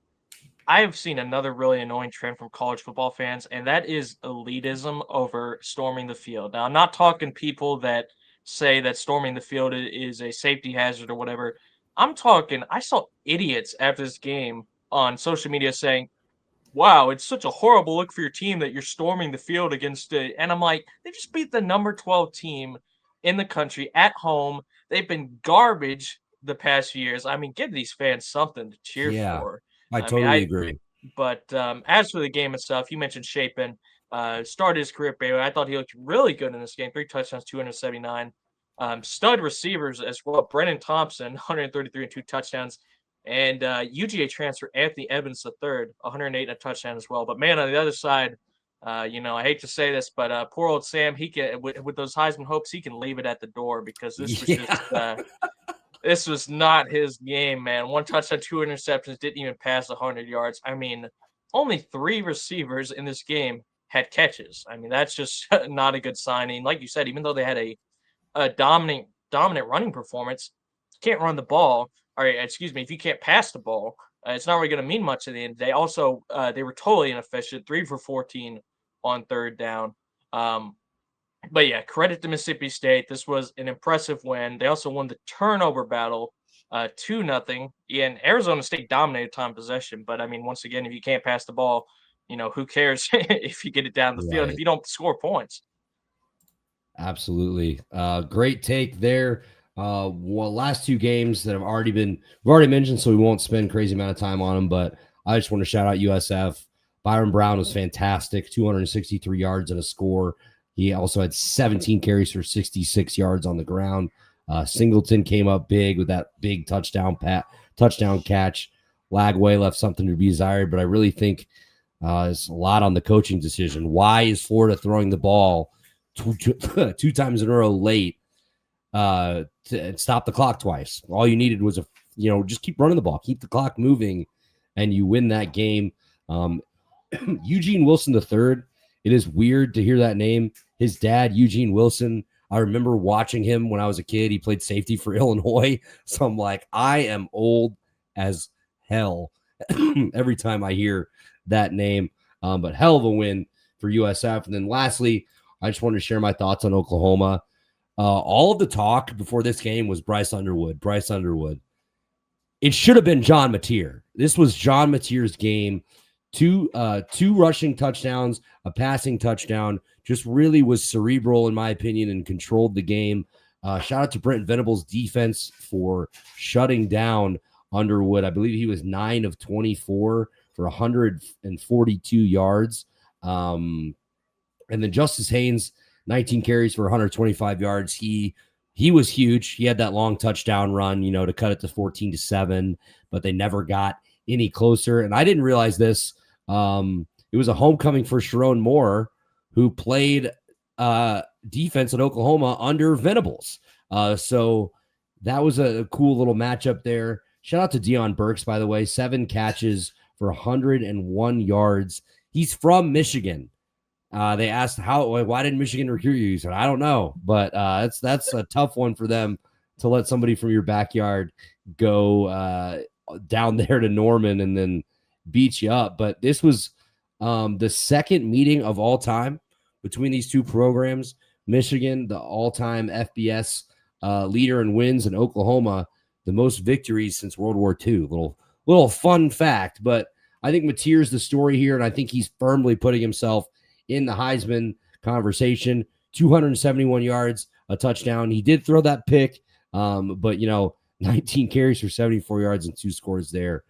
have seen another really annoying trend from college football fans, and that is elitism over storming the field. Now, I'm not talking people that say that storming the field is a safety hazard or whatever. I'm talking, I saw idiots after this game on social media saying, wow, it's such a horrible look for your team that you're storming the field against it. And I'm like, they just beat the number 12 team in the country at home. They've been garbage the past few years. I mean, give these fans something to cheer for. I totally agree. But as for the game itself, you mentioned Shapen. Started his career at Baylor. I thought he looked really good in this game. 3 touchdowns, 279. Stud receivers as well. Brennan Thompson, 133 and 2 touchdowns. And UGA transfer Anthony Evans III, 108 and a touchdown as well. But man, on the other side, I hate to say this, but poor old Sam, he can with those Heisman hopes, he can leave it at the door because this was just this was not his game, man. 1 touchdown, 2 interceptions, didn't even pass 100 yards. I mean, only 3 receivers in this game had catches. I mean, that's just not a good signing. Like you said, even though they had a dominant running performance, you can't run the ball. Or excuse me, if you can't pass the ball, it's not really going to mean much at the end of the day. Also, they were totally inefficient, 3 for 14 on 3rd down. But yeah, credit to Mississippi State. This was an impressive win. They also won the turnover battle 2-0. And Arizona State dominated time possession. But I mean, once again, if you can't pass the ball, who cares if you get it down the field if you don't score points? Absolutely. Great take there. Last 2 games that we've already mentioned, so we won't spend crazy amount of time on them, but I just want to shout out USF. Byron Brown was fantastic, 263 yards and a score. He also had 17 carries for 66 yards on the ground. Singleton came up big with that big touchdown catch. Lagway left something to be desired, but I really think it's a lot on the coaching decision. Why is Florida throwing the ball 2 times in a row late to stop the clock twice? All you needed was just keep running the ball, keep the clock moving, and you win that game. Eugene Wilson III. It is weird to hear that name. His dad, Eugene Wilson, I remember watching him when I was a kid. He played safety for Illinois. So I'm like, I am old as hell every time I hear that name. But hell of a win for USF. And then lastly, I just wanted to share my thoughts on Oklahoma. All of the talk before this game was Bryce Underwood. It should have been John Mateer. This was John Mateer's game. 2 rushing touchdowns, a passing touchdown, just really was cerebral in my opinion and controlled the game. Shout out to Brent Venables' defense for shutting down Underwood. I believe he was 9 of 24 for 142 yards. And then Justice Haynes, 19 carries for 125 yards. He was huge. He had that long touchdown run, to cut it to 14-7, but they never got any closer. And I didn't realize this. It was a homecoming for Sharon Moore, who played defense at Oklahoma under Venables. So that was a cool little matchup there. Shout out to Deion Burks, by the way, 7 catches for 101 yards. He's from Michigan. They asked why didn't Michigan recruit you? He said, I don't know, but that's a tough one for them to let somebody from your backyard go down there to Norman and then beat you up. But this was the second meeting of all time between these two programs. Michigan, the all-time FBS leader in wins, and Oklahoma, the most victories since World War II. Little fun fact, but I think Mateer's the story here, and I think he's firmly putting himself in the Heisman conversation. 271 yards, a touchdown. He did throw that pick, but 19 carries for 74 yards and 2 scores there.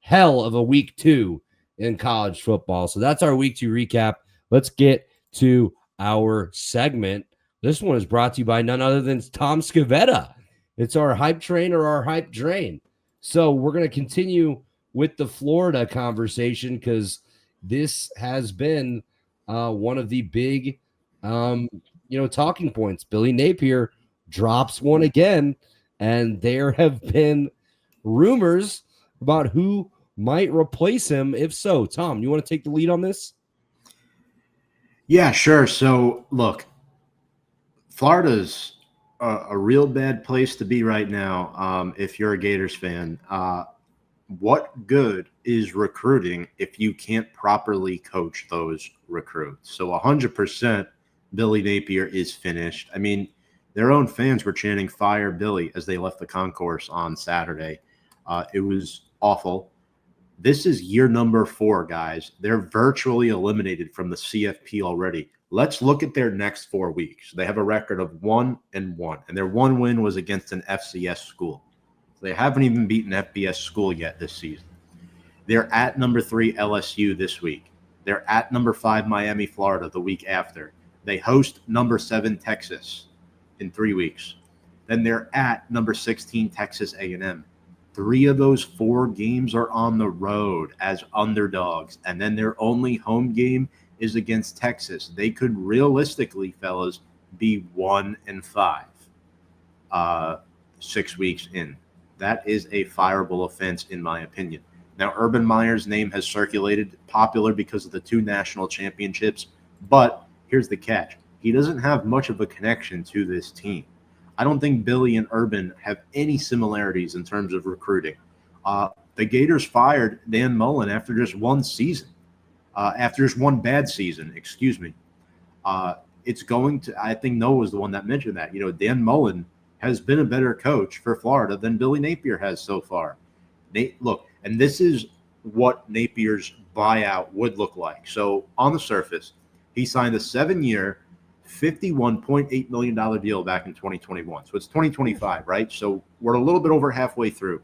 Hell of a week 2 in college football. So that's our week 2 recap. Let's get to our segment. This one is brought to you by none other than Tom Scavetta. It's our hype train or our hype drain. So we're going to continue with the Florida conversation because this has been one of the big, talking points. Billy Napier drops one again, and there have been rumors about who might replace him. If so, Tom, you want to take the lead on this? Yeah, sure. So, look, Florida's a real bad place to be right now if you're a Gators fan. What good is recruiting if you can't properly coach those recruits? So 100% Billy Napier is finished. I mean, their own fans were chanting "Fire Billy" as they left the concourse on Saturday. It was awful. This is year number 4, guys. They're virtually eliminated from the CFP already. Let's look at their next 4 weeks. They have a record of 1-1, and their one win was against an FCS school. They haven't even beaten FBS school yet this season. They're at number 3 LSU this week. They're at number 5 Miami, Florida the week after. They host number 7 Texas in 3 weeks. Then they're at number 16 Texas A&M. 3 of those 4 games are on the road as underdogs, and then their only home game is against Texas. They could realistically, fellas, be 1-5 6 weeks in. That is a fireable offense, in my opinion. Now, Urban Meyer's name has circulated, popular because of the 2 national championships, but here's the catch. He doesn't have much of a connection to this team. I don't think Billy and Urban have any similarities in terms of recruiting. The Gators fired Dan Mullen after just one season, after just one bad season, excuse me. It's going to – I think Noah was the one that mentioned that. Dan Mullen has been a better coach for Florida than Billy Napier has so far. Look, and this is what Napier's buyout would look like. So on the surface, he signed a 7-year, $51.8 million deal back in 2021. So it's 2025, right? So we're a little bit over halfway through.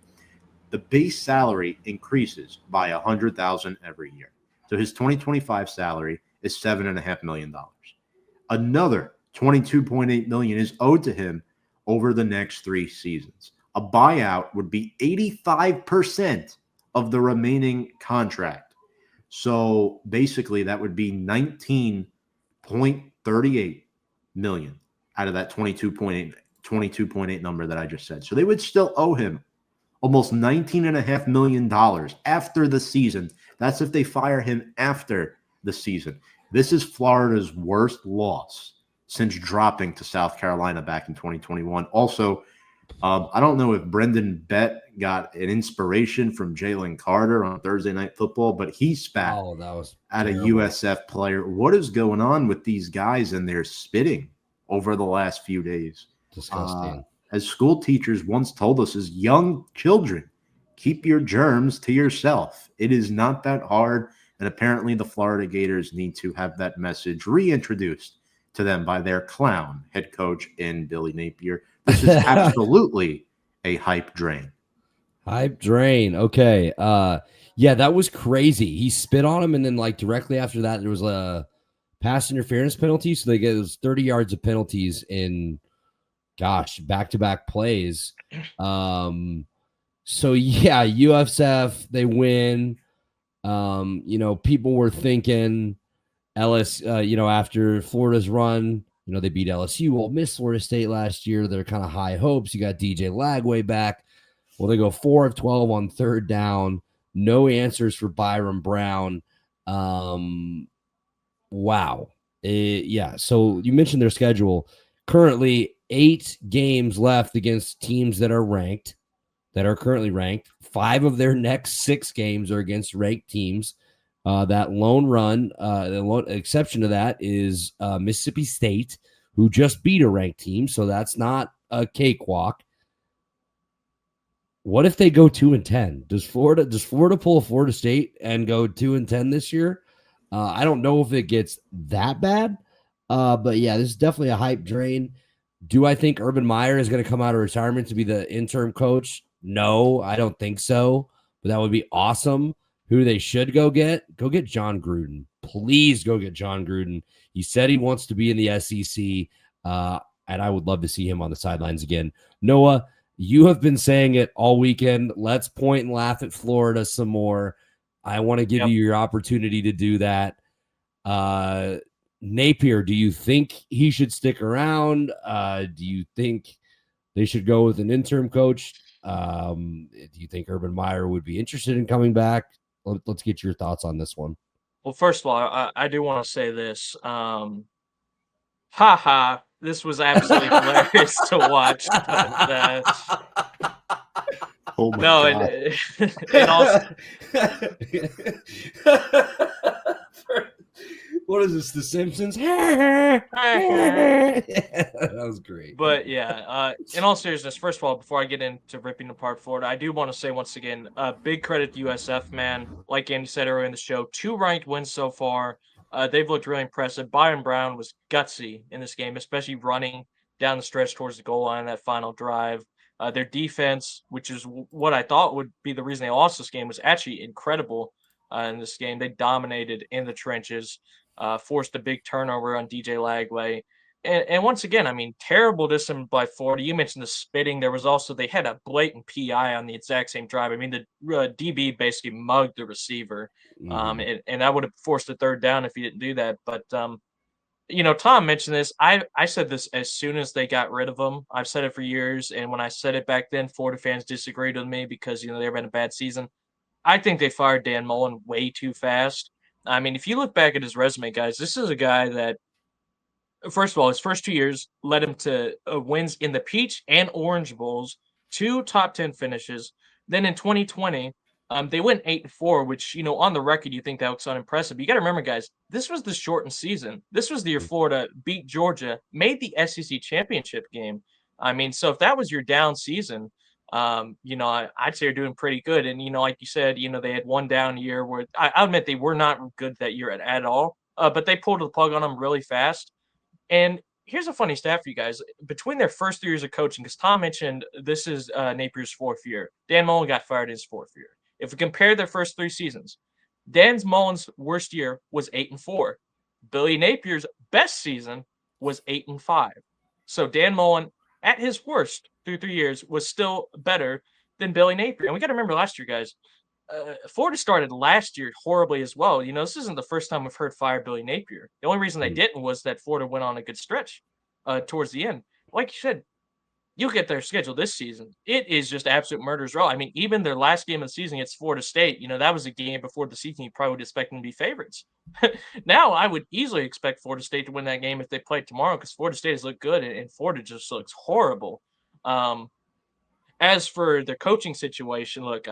The base salary increases by $100,000 every year. So his 2025 salary is $7.5 million. Another $22.8 million is owed to him over the next 3 seasons. A buyout would be 85% of the remaining contract. So basically that would be $19.38 million out of that 22.8 number that I just said. So they would still owe him almost $19.5 million after the season. That's if they fire him after the season. This is Florida's worst loss since dropping to South Carolina back in 2021. Also, I don't know if Brendan Bett got an inspiration from Jalen Carter on Thursday Night Football, but he spat at a USF player. What is going on with these guys and their spitting over the last few days? Disgusting. As school teachers once told us as young children, keep your germs to yourself. It is not that hard, and apparently the Florida Gators need to have that message reintroduced to them by their clown head coach in Billy Napier. This is absolutely a hype drain. Hype drain. Okay. Yeah, that was crazy. He spit on him, and then directly after that, there was a pass interference penalty. So they get those 30 yards of penalties in back-to-back plays. So yeah, USF, they win. People were thinking After Florida's run, they beat LSU, Ole Miss, Florida State last year. They're kind of high hopes. You got DJ Lagway back. Well, they go 4 of 12 on third down. No answers for Byron Brown. Wow. Yeah. So you mentioned their schedule. Currently, 8 games left against teams that are currently ranked. 5 of their next 6 games are against ranked teams. That lone run, the lone exception to that is Mississippi State, who just beat a ranked team. So that's not a cakewalk. What if they go 2-10? Does Florida pull Florida State and go 2-10 this year? I don't know if it gets that bad, but yeah, this is definitely a hype drain. Do I think Urban Meyer is going to come out of retirement to be the interim coach? No, I don't think so. But that would be awesome. Who they should go get John Gruden. Please go get John Gruden. He said he wants to be in the SEC, and I would love to see him on the sidelines again. Noah, you have been saying it all weekend. Let's point and laugh at Florida some more. I want to give you your opportunity to do that. Napier, do you think he should stick around? Do you think they should go with an interim coach? Do you think Urban Meyer would be interested in coming back? Let's get your thoughts on this one. Well, first of all, I do want to say this. This was absolutely hilarious to watch. But, oh my no, God. and also, what is this? The Simpsons? That was great. But yeah, in all seriousness, first of all, before I get into ripping apart Florida, I do want to say once again, big credit to USF, man. Like Andy said earlier in the show, 2 ranked wins so far. They've looked really impressive. Byron Brown was gutsy in this game, especially running down the stretch towards the goal line, that final drive. Their defense, which is what I thought would be the reason they lost this game, was actually incredible in this game. They dominated in the trenches, forced a big turnover on DJ Lagway. And once again, I mean, terrible discipline by Florida. You mentioned the spitting. There was also, they had a blatant PI on the exact same drive. I mean, the DB basically mugged the receiver. And that would have forced a third down if he didn't do that. But, Tom mentioned this. I said this as soon as they got rid of him. I've said it for years. And when I said it back then, Florida fans disagreed with me because, they were in a bad season. I think they fired Dan Mullen way too fast. I mean, if you look back at his resume, guys, this is a guy that, first of all, his first 2 years led him to wins in the Peach and Orange Bowls, 2 top 10 finishes. Then in 2020, they went 8-4, which, on the record, you think that looks unimpressive. But you got to remember, guys, this was the shortened season. This was the year Florida beat Georgia, made the SEC championship game. I mean, so if that was your down season, I'd say you're doing pretty good. And, like you said, they had one down year where I admit they were not good that year at all. But they pulled the plug on them really fast. And here's a funny stat for you guys. Between their first 3 years of coaching, because Tom mentioned this is Napier's 4th year. Dan Mullen got fired in his 4th year. If we compare their first 3 seasons, Dan Mullen's worst year was 8-4. Billy Napier's best season was 8-5. So Dan Mullen, at his worst through 3 years, was still better than Billy Napier. And we got to remember last year, guys, Florida started last year horribly as well. This isn't the first time we've heard fire Billy Napier. The only reason they didn't was that Florida went on a good stretch towards the end. Like you said, you get their schedule this season. It is just absolute murder's row. I mean, even their last game of the season against Florida State, that was a game before the season you probably would expect them to be favorites. Now, I would easily expect Florida State to win that game if they played tomorrow because Florida State has looked good and Florida just looks horrible. As for the coaching situation, look,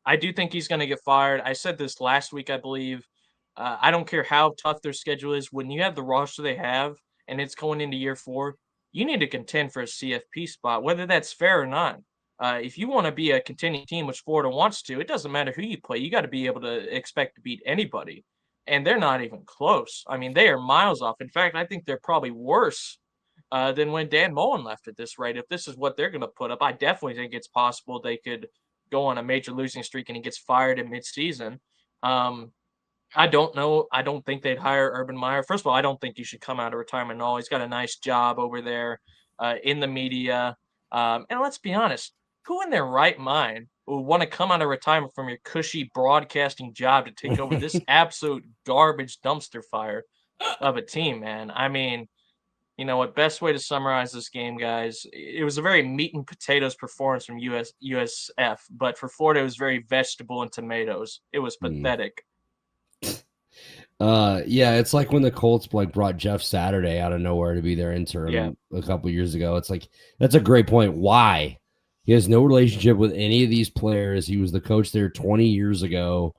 I do think he's going to get fired. I said this last week, I believe. I don't care how tough their schedule is. When you have the roster they have and it's going into year 4, you need to contend for a CFP spot, whether that's fair or not. If you want to be a contending team, which Florida wants to, it doesn't matter who you play. You got to be able to expect to beat anybody. And they're not even close. I mean, they are miles off. In fact, I think they're probably worse than when Dan Mullen left at this rate. If this is what they're going to put up, I definitely think it's possible they could go on a major losing streak and he gets fired in midseason. I don't know. I don't think they'd hire Urban Meyer. First of all, I don't think you should come out of retirement at all. He's got a nice job over there in the media. And let's be honest, who in their right mind would want to come out of retirement from your cushy broadcasting job to take over this absolute garbage dumpster fire? of a team, man. I mean, you know what? Best way to summarize this game, guys. It was a very meat and potatoes performance from USF, but for Florida, it was very vegetable and tomatoes. It was pathetic. Yeah, it's like when the Colts brought Jeff Saturday out of nowhere to be their Yeah. interim a couple years ago. It's like that's a great point. Why? He has no relationship with any of these players. He was the coach there 20 years ago.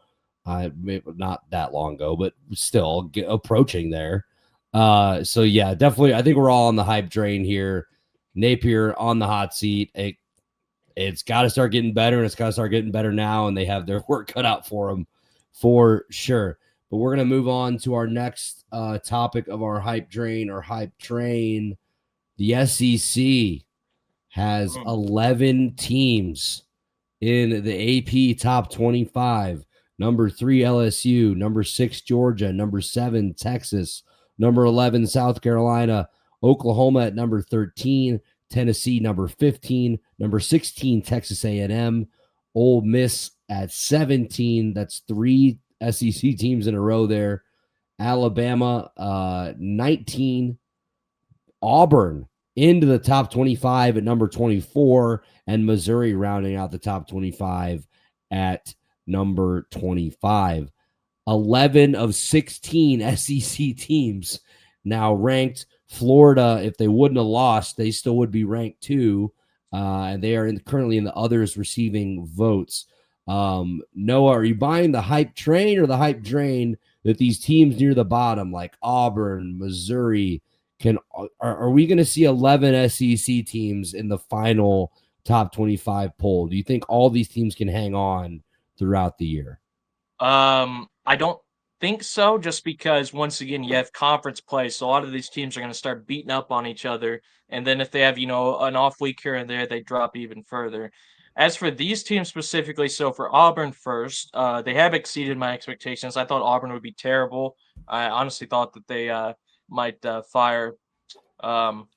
Not that long ago, but still approaching there. So yeah, definitely. I think we're all on the hype train here. Napier on the hot seat. It's got to start getting better, and it's got to start getting better now, and they have their work cut out for them for sure. But we're going to move on to our next topic of our hype train or hype train. The SEC has 11 teams in the AP top 25. Number 3, LSU. Number 6, Georgia. Number 7, Texas. Number 11, South Carolina. Oklahoma at number 13. Tennessee, number 15. Number 16, Texas A&M. Ole Miss at 17. That's 3 SEC teams in a row there. Alabama, 19. Auburn into the top 25 at number 24, and Missouri rounding out the top 25 at number 25. 11 of 16 SEC teams now ranked. Florida, if they wouldn't have lost, they still would be ranked too. And they are currently in the others receiving votes. Noah, are you buying the hype train or the hype drain that these teams near the bottom, like Auburn, Missouri, are we going to see 11 SEC teams in the final top 25 poll? Do you think all these teams can hang on throughout the year? I don't think so, just because once again you have conference play, so a lot of these teams are going to start beating up on each other, and then if they have an off week here and there, they drop even further. As for these teams specifically, so for Auburn first, they have exceeded my expectations. I thought Auburn would be terrible. I honestly thought that they might fire. Um,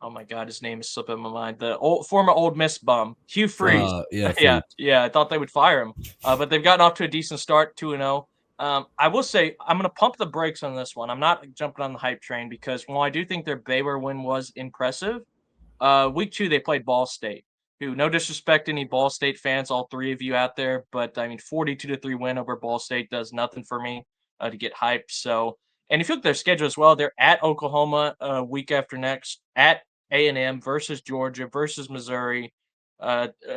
oh my God, his name is slipping my mind. The former Old Miss bum, Hugh Freeze. Yeah, Yeah, yeah. I thought they would fire him, but they've gotten off to a decent start, 2-0. I will say I'm going to pump the brakes on this one. I'm not jumping on the hype train because while I do think their Baylor win was impressive, week 2 they played Ball State. Who, no disrespect to any Ball State fans, all 3 of you out there, but I mean 42-3 win over Ball State does nothing for me to get hyped. So, and if you look at their schedule as well, they're at Oklahoma week after next, at A&M versus Georgia versus Missouri,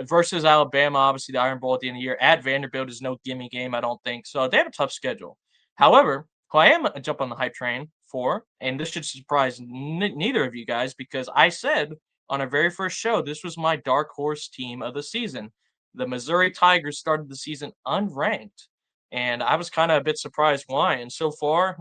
versus Alabama, obviously the Iron Bowl at the end of the year. At Vanderbilt is no gimme game, I don't think. So they have a tough schedule. However, who I am a jump on the hype train for, and this should surprise neither of you guys because I said on our very first show, this was my dark horse team of the season. The Missouri Tigers started the season unranked, and I was kind of a bit surprised why. And so far,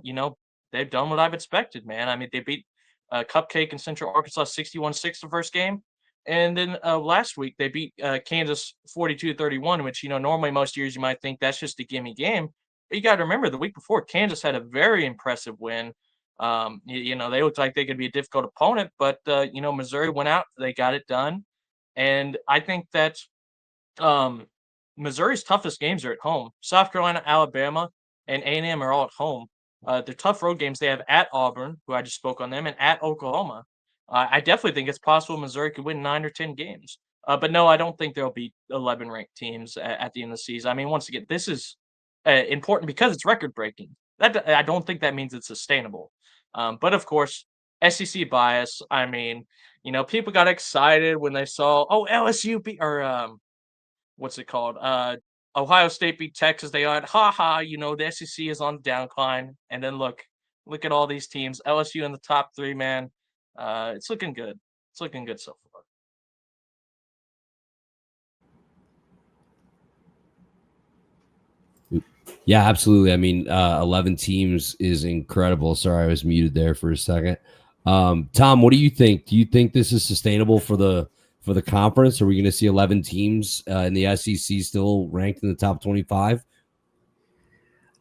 they've done what I've expected, man. I mean, they beat Cupcake in Central Arkansas 61-6 the first game. And then last week they beat Kansas 42-31, which, normally most years you might think that's just a gimme game. But you got to remember the week before, Kansas had a very impressive win. They looked like they could be a difficult opponent, but Missouri went out, they got it done. And I think that um, Missouri's toughest games are at home. South Carolina, Alabama, and A&M are all at home. The tough road games they have at Auburn, who I just spoke on them, and at Oklahoma. I definitely think it's possible Missouri could win 9 or 10 games. But no, I don't think there'll be 11 ranked teams at the end of the season. I mean, once again, this is important because it's record breaking. I don't think that means it's sustainable. But of course, SEC bias. I mean, people got excited when they saw, LSU beat or what's it called? Ohio State beat Texas. They had, the SEC is on the downcline. And then look at all these teams. LSU in the top 3, man. It's looking good. It's looking good so far. Yeah, absolutely. I mean, 11 teams is incredible. Sorry, I was muted there for a second. Tom, what do you think? Do you think this is sustainable for the conference? Are we going to see 11 teams in the SEC still ranked in the top 25?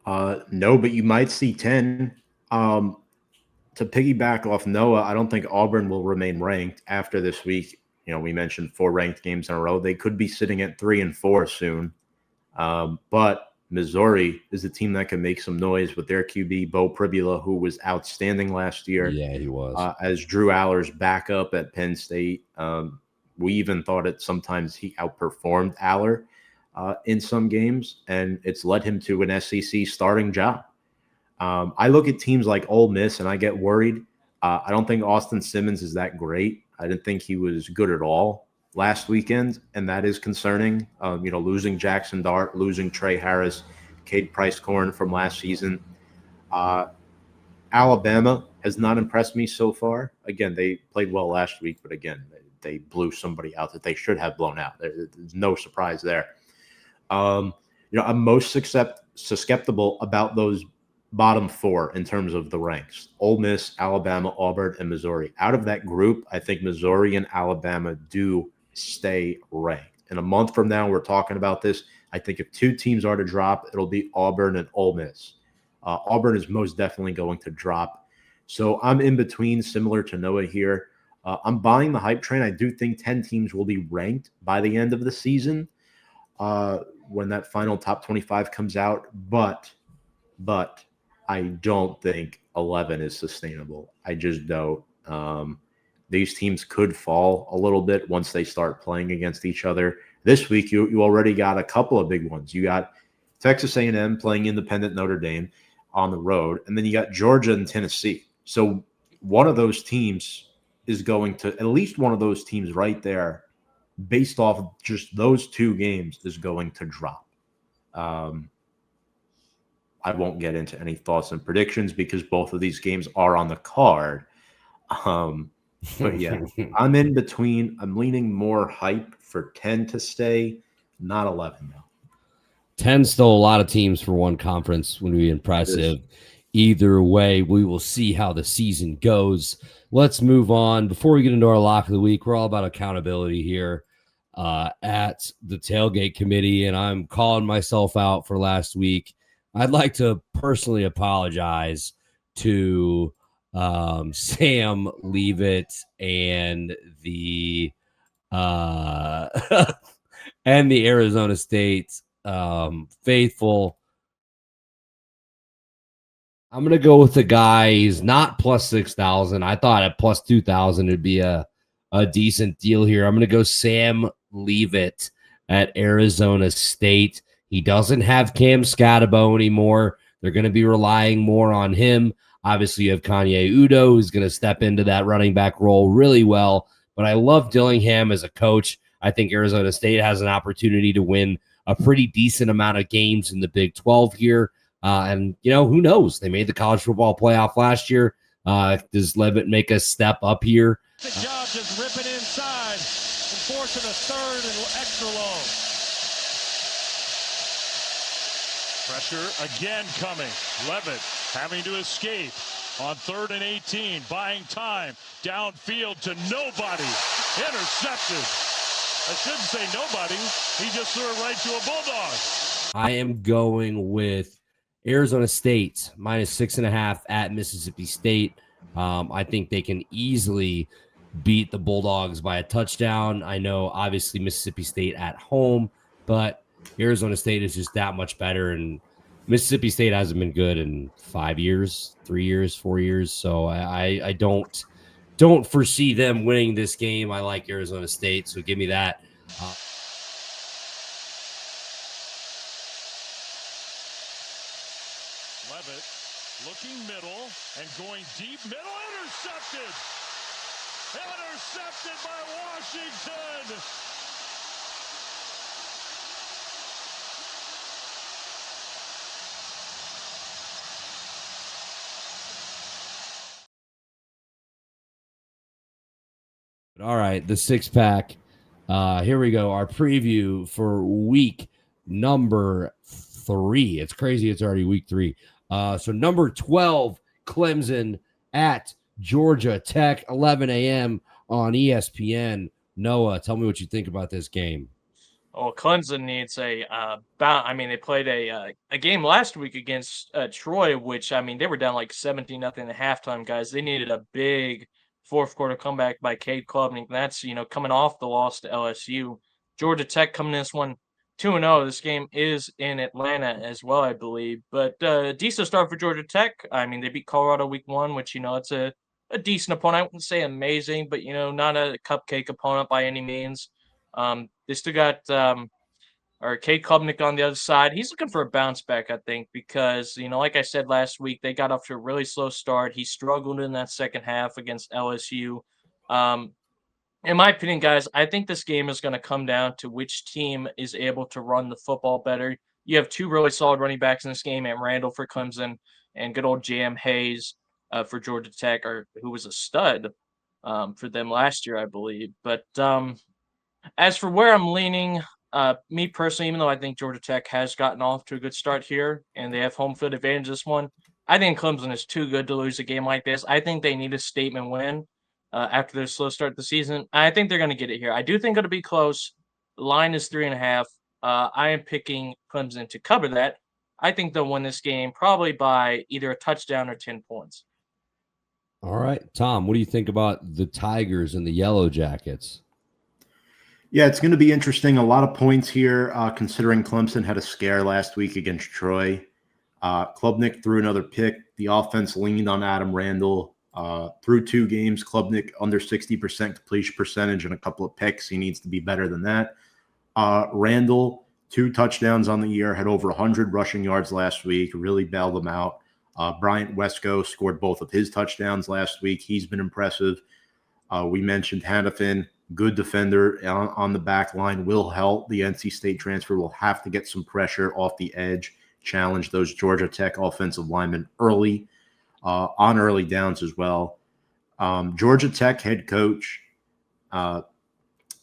No, but you might see 10. To piggyback off Noah, I don't think Auburn will remain ranked after this week. We mentioned 4 ranked games in a row. They could be sitting at 3 and 4 soon. But Missouri is a team that can make some noise with their QB, Bo Pribula, who was outstanding last year. Yeah, he was. As Drew Aller's backup at Penn State. We even thought it sometimes he outperformed Aller in some games, and it's led him to an SEC starting job. I look at teams like Ole Miss, and I get worried. I don't think Austin Simmons is that great. I didn't think he was good at all last weekend, and that is concerning. Losing Jackson Dart, losing Trey Harris, Cade Price-Corn from last season. Alabama has not impressed me so far. Again, they played well last week, but again, they blew somebody out that they should have blown out. There's no surprise there. I'm most susceptible about those bottom four in terms of the ranks: Ole Miss, Alabama, Auburn, and Missouri. Out of that group, I think Missouri and Alabama do stay ranked. In a month from now, we're talking about this. I think if two teams are to drop, it'll be Auburn and Ole Miss. Auburn is most definitely going to drop. So I'm in between, similar to Noah here. I'm buying the hype train. I do think 10 teams will be ranked by the end of the season when that final top 25 comes out. But I don't think 11 is sustainable. I just don't. These teams could fall a little bit once they start playing against each other. This week, you already got a couple of big ones. You got Texas A&M playing independent Notre Dame on the road, and then you got Georgia and Tennessee. So one of those teams is going to, at least one of those teams right there, based off of just those two games, is going to drop. I won't get into any thoughts and predictions because both of these games are on the card. But yeah, I'm in between. I'm leaning more hype for 10 to stay, not 11 though. 10 still a lot of teams for one conference would be impressive. Either way, we will see how the season goes. Let's move on. Before we get into our lock of the week, we're all about accountability here at the Tailgate Committee, and I'm calling myself out for last week. I'd like to personally apologize to Sam Leavitt and the and the Arizona State faithful. I'm gonna go with the guy. He's not plus 6,000. I thought at plus 2,000 it'd be a decent deal here. I'm gonna go Sam Leavitt at Arizona State. He doesn't have Cam Scatabo anymore. They're going to be relying more on him. Obviously, you have Kanye Udo, who's going to step into that running back role really well. But I love Dillingham as a coach. I think Arizona State has an opportunity to win a pretty decent amount of games in the Big 12 here. And, who knows? They made the college football playoff last year. Does Leavitt make a step up here? The job just ripping inside and forcing a third and extra long. Pressure again coming. Leavitt having to escape on 3rd and 18, buying time downfield to nobody. Intercepted. I shouldn't say nobody. He just threw it right to a Bulldog. I am going with Arizona State minus 6.5 at Mississippi State. I think they can easily beat the Bulldogs by a touchdown. I know, obviously, Mississippi State at home, but Arizona State is just that much better, and Mississippi State hasn't been good in 5 years, 3 years, 4 years. So I don't foresee them winning this game. I like Arizona State, so give me that. Leavitt looking middle and going deep middle. Intercepted! Intercepted by Washington! All right, the 6-pack. Here we go. Our preview for week number 3. It's crazy. It's already week 3. So number 12, Clemson at Georgia Tech, 11 a.m. on ESPN. Noah, tell me what you think about this game. Oh, Clemson needs they played a game last week against Troy, which, they were down like 17-0 at halftime, guys. They needed a big fourth quarter comeback by Cade Klubnik. That's, coming off the loss to LSU. Georgia Tech coming in this one 2-0. This game is in Atlanta as well, I believe. But decent start for Georgia Tech. I mean, they beat Colorado week 1, which, it's a decent opponent. I wouldn't say amazing, but, not a cupcake opponent by any means. They still got or Kate Klubnik on the other side. He's looking for a bounce back, I think, because, like I said last week, they got off to a really slow start. He struggled in that second half against LSU. Um, in my opinion, guys, I think this game is going to come down to which team is able to run the football better. You have two really solid running backs in this game, and Randall for Clemson and good old Jam Hayes for Georgia Tech, or who was a stud for them last year, I believe. But as for where I'm leaning, me personally, even though I think Georgia Tech has gotten off to a good start here and they have home field advantage this one, I think Clemson is too good to lose a game like this. I think they need a statement win after their slow start to the season. I think they're going to get it here. I do think it'll be close. The line is 3.5. I am picking Clemson to cover that. I think they'll win this game probably by either a touchdown or 10 points. All right, Tom, what do you think about the Tigers and the Yellow Jackets? Yeah, it's going to be interesting. A lot of points here, considering Clemson had a scare last week against Troy. Klubnik threw another pick. The offense leaned on Adam Randall. Through 2 games, Klubnik under 60% completion percentage and a couple of picks. He needs to be better than that. Randall, 2 touchdowns on the year, had over 100 rushing yards last week, really bailed them out. Bryant Wesco scored both of his touchdowns last week. He's been impressive. We mentioned Hannafin, good defender on the back line, will help. The NC State transfer will have to get some pressure off the edge, challenge those Georgia Tech offensive linemen early, on early downs as well. Georgia Tech head coach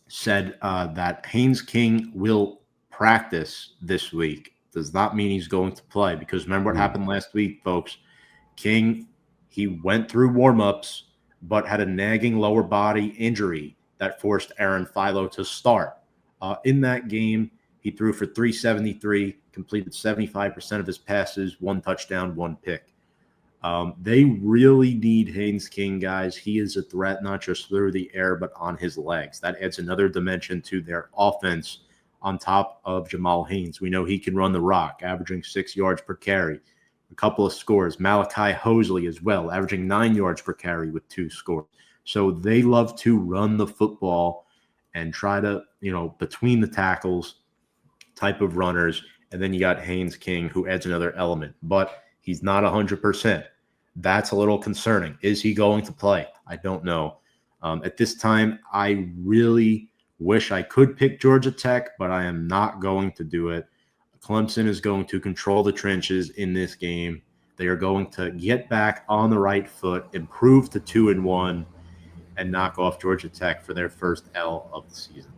said that Haynes King will practice this week. Does not mean he's going to play, because remember what happened last week, folks. King, he went through warmups, but had a nagging lower body injury that forced Aaron Philo to start. In that game, he threw for 373, completed 75% of his passes, 1 touchdown, 1 pick. They really need Haynes King, guys. He is a threat, not just through the air, but on his legs. That adds another dimension to their offense on top of Jamal Haynes. We know he can run the rock, averaging 6 yards per carry, a couple of scores. Malachi Hosley as well, averaging 9 yards per carry with 2 scores. So they love to run the football and try to, between the tackles type of runners. And then you got Haynes King, who adds another element. But he's not 100%. That's a little concerning. Is he going to play? I don't know. At this time, I really wish I could pick Georgia Tech, but I am not going to do it. Clemson is going to control the trenches in this game. They are going to get back on the right foot, improve to 2-1, and knock off Georgia Tech for their first L of the season.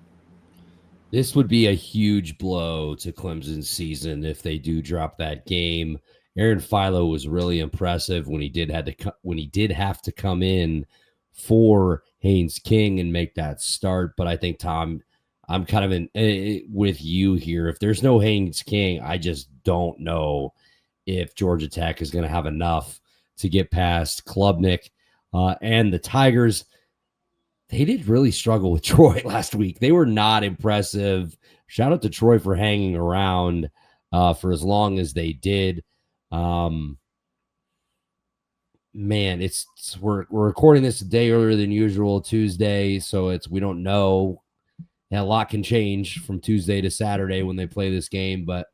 This would be a huge blow to Clemson's season if they do drop that game. Aaron Philo was really impressive when he did have to come in for Haynes King and make that start. But I think, Tom, I'm kind of with you here. If there's no Haynes King, I just don't know if Georgia Tech is going to have enough to get past Klubnik and the Tigers. They did really struggle with Troy last week. They were not impressive. Shout out to Troy for hanging around for as long as they did. Man, we're recording this a day earlier than usual, Tuesday, so we don't know. And a lot can change from Tuesday to Saturday when they play this game, but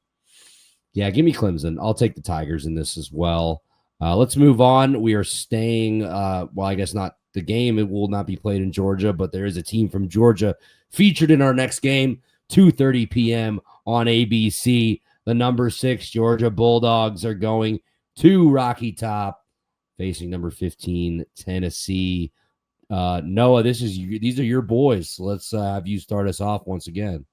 yeah, give me Clemson. I'll take the Tigers in this as well. Let's move on. We are staying, well, I guess not the game. It will not be played in Georgia, but there is a team from Georgia featured in our next game, 2:30 p.m. on ABC. The number 6 Georgia Bulldogs are going to Rocky Top, facing number 15 Tennessee. Noah, these are your boys. So let's have you start us off once again.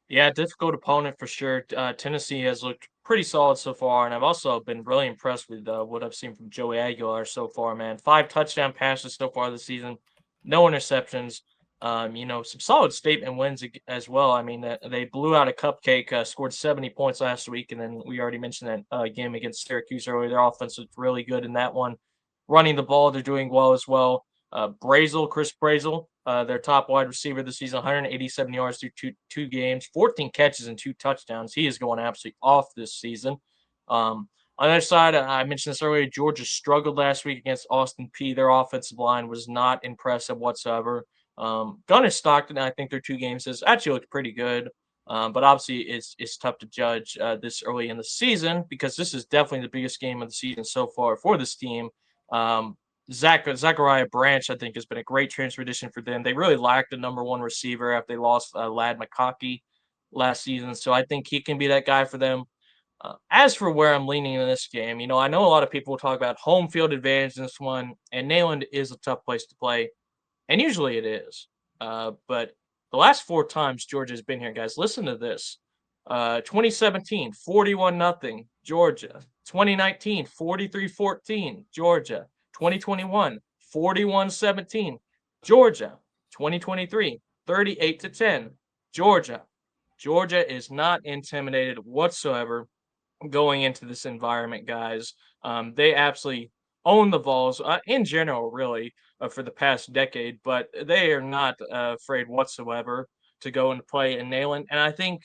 Yeah, difficult opponent for sure. Tennessee has looked pretty solid so far, and I've also been really impressed with what I've seen from Joey Aguilar so far, man. 5 touchdown passes so far this season, no interceptions. Some solid statement wins as well. I mean, they blew out a cupcake, scored 70 points last week, and then we already mentioned that game against Syracuse earlier. Their offense was really good in that one. Running the ball, they're doing well as well. Chris Brazel, their top wide receiver this season, 187 yards through two games, 14 catches and 2 touchdowns. He is going absolutely off this season. On the other side, I mentioned this earlier, Georgia struggled last week against Austin Peay. Their offensive line was not impressive whatsoever. Gunner Stockton, I think their 2 games has actually looked pretty good. But obviously, it's tough to judge this early in the season because this is definitely the biggest game of the season so far for this team. Zachariah Branch, I think, has been a great transfer addition for them. They really lacked a number 1 receiver after they lost Lad McConkey last season, so I think he can be that guy for them. As for where I'm leaning in this game, I know a lot of people talk about home field advantage in this one, and Neyland is a tough place to play, and usually it is. But the last 4 times Georgia's been here, guys, listen to this. 2017, 41-0, Georgia. 2019, 43-14, Georgia. 2021, 41-17, Georgia. 2023, 38-10, Georgia. Georgia is not intimidated whatsoever going into this environment, guys. They absolutely own the Vols in general, really, for the past decade, but they are not afraid whatsoever to go and play in Neyland. And I think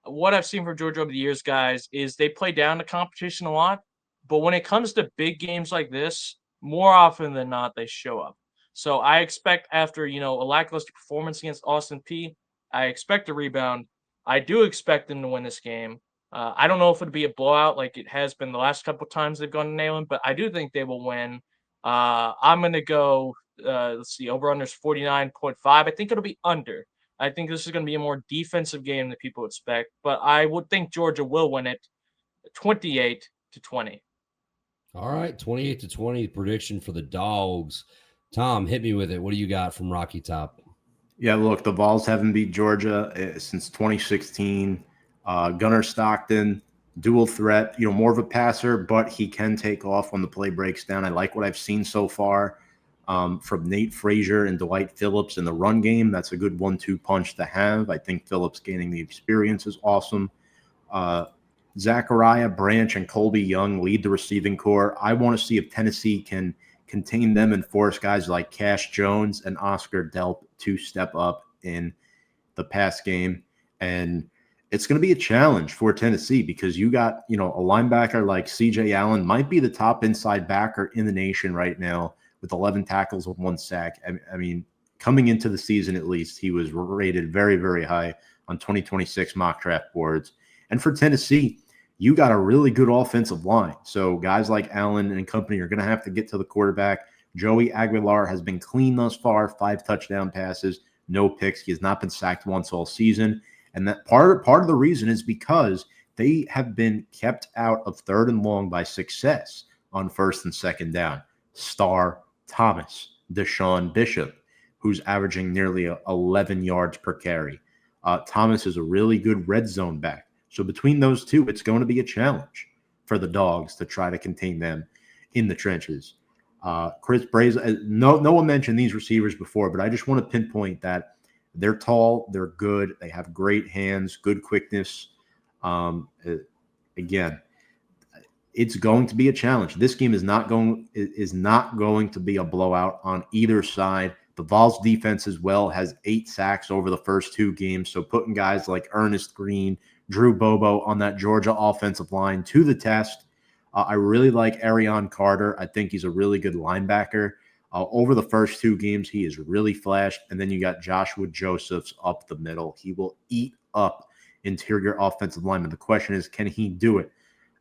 what I've seen from Georgia over the years, guys, is they play down the competition a lot. But when it comes to big games like this, more often than not, they show up. So I expect after, a lackluster performance against Austin Peay, I expect a rebound. I do expect them to win this game. I don't know if it'll be a blowout like it has been the last couple times they've gone to Neyland, but I do think they will win. I'm going to go, let's see, over-under is 49.5. I think it'll be under. I think this is going to be a more defensive game than people expect, but I would think Georgia will win it 28-20. All right, 28-20 prediction for the Dogs. Tom, hit me with it. What do you got from Rocky Top? Yeah, look, the Vols haven't beat Georgia since 2016. Gunner Stockton, dual threat, more of a passer, but he can take off when the play breaks down. I like what I've seen so far from Nate Frazier and Dwight Phillips in the run game. That's a good 1-2 punch to have. I think Phillips gaining the experience is awesome. Zachariah Branch and Colby Young lead the receiving corps. I want to see if Tennessee can contain them and force guys like Cash Jones and Oscar Delp to step up in the pass game. And it's going to be a challenge for Tennessee because you got, a linebacker like CJ Allen might be the top inside backer in the nation right now with 11 tackles and 1 sack. I mean, coming into the season, at least, he was rated very, very high on 2026 mock draft boards. And for Tennessee, you got a really good offensive line. So guys like Allen and company are going to have to get to the quarterback. Joey Aguilar has been clean thus far, 5 touchdown passes, no picks. He has not been sacked once all season. And that part of the reason is because they have been kept out of 3rd and long by success on 1st and 2nd down. Star Thomas, Deshaun Bishop, who's averaging nearly 11 yards per carry. Thomas is a really good red zone back. So between those two, it's going to be a challenge for the Dogs to try to contain them in the trenches. Chris Brazel, no one mentioned these receivers before, but I just want to pinpoint that they're tall, they're good, they have great hands, good quickness. Again, it's going to be a challenge. This game is not going to be a blowout on either side. The Vols defense as well has 8 sacks over the first 2 games. So putting guys like Ernest Green, Drew Bobo on that Georgia offensive line to the test. I really like Arion Carter. I think he's a really good linebacker. Over the first 2 games, he has really flashed. And then you got Joshua Josephs up the middle. He will eat up interior offensive linemen. The question is, can he do it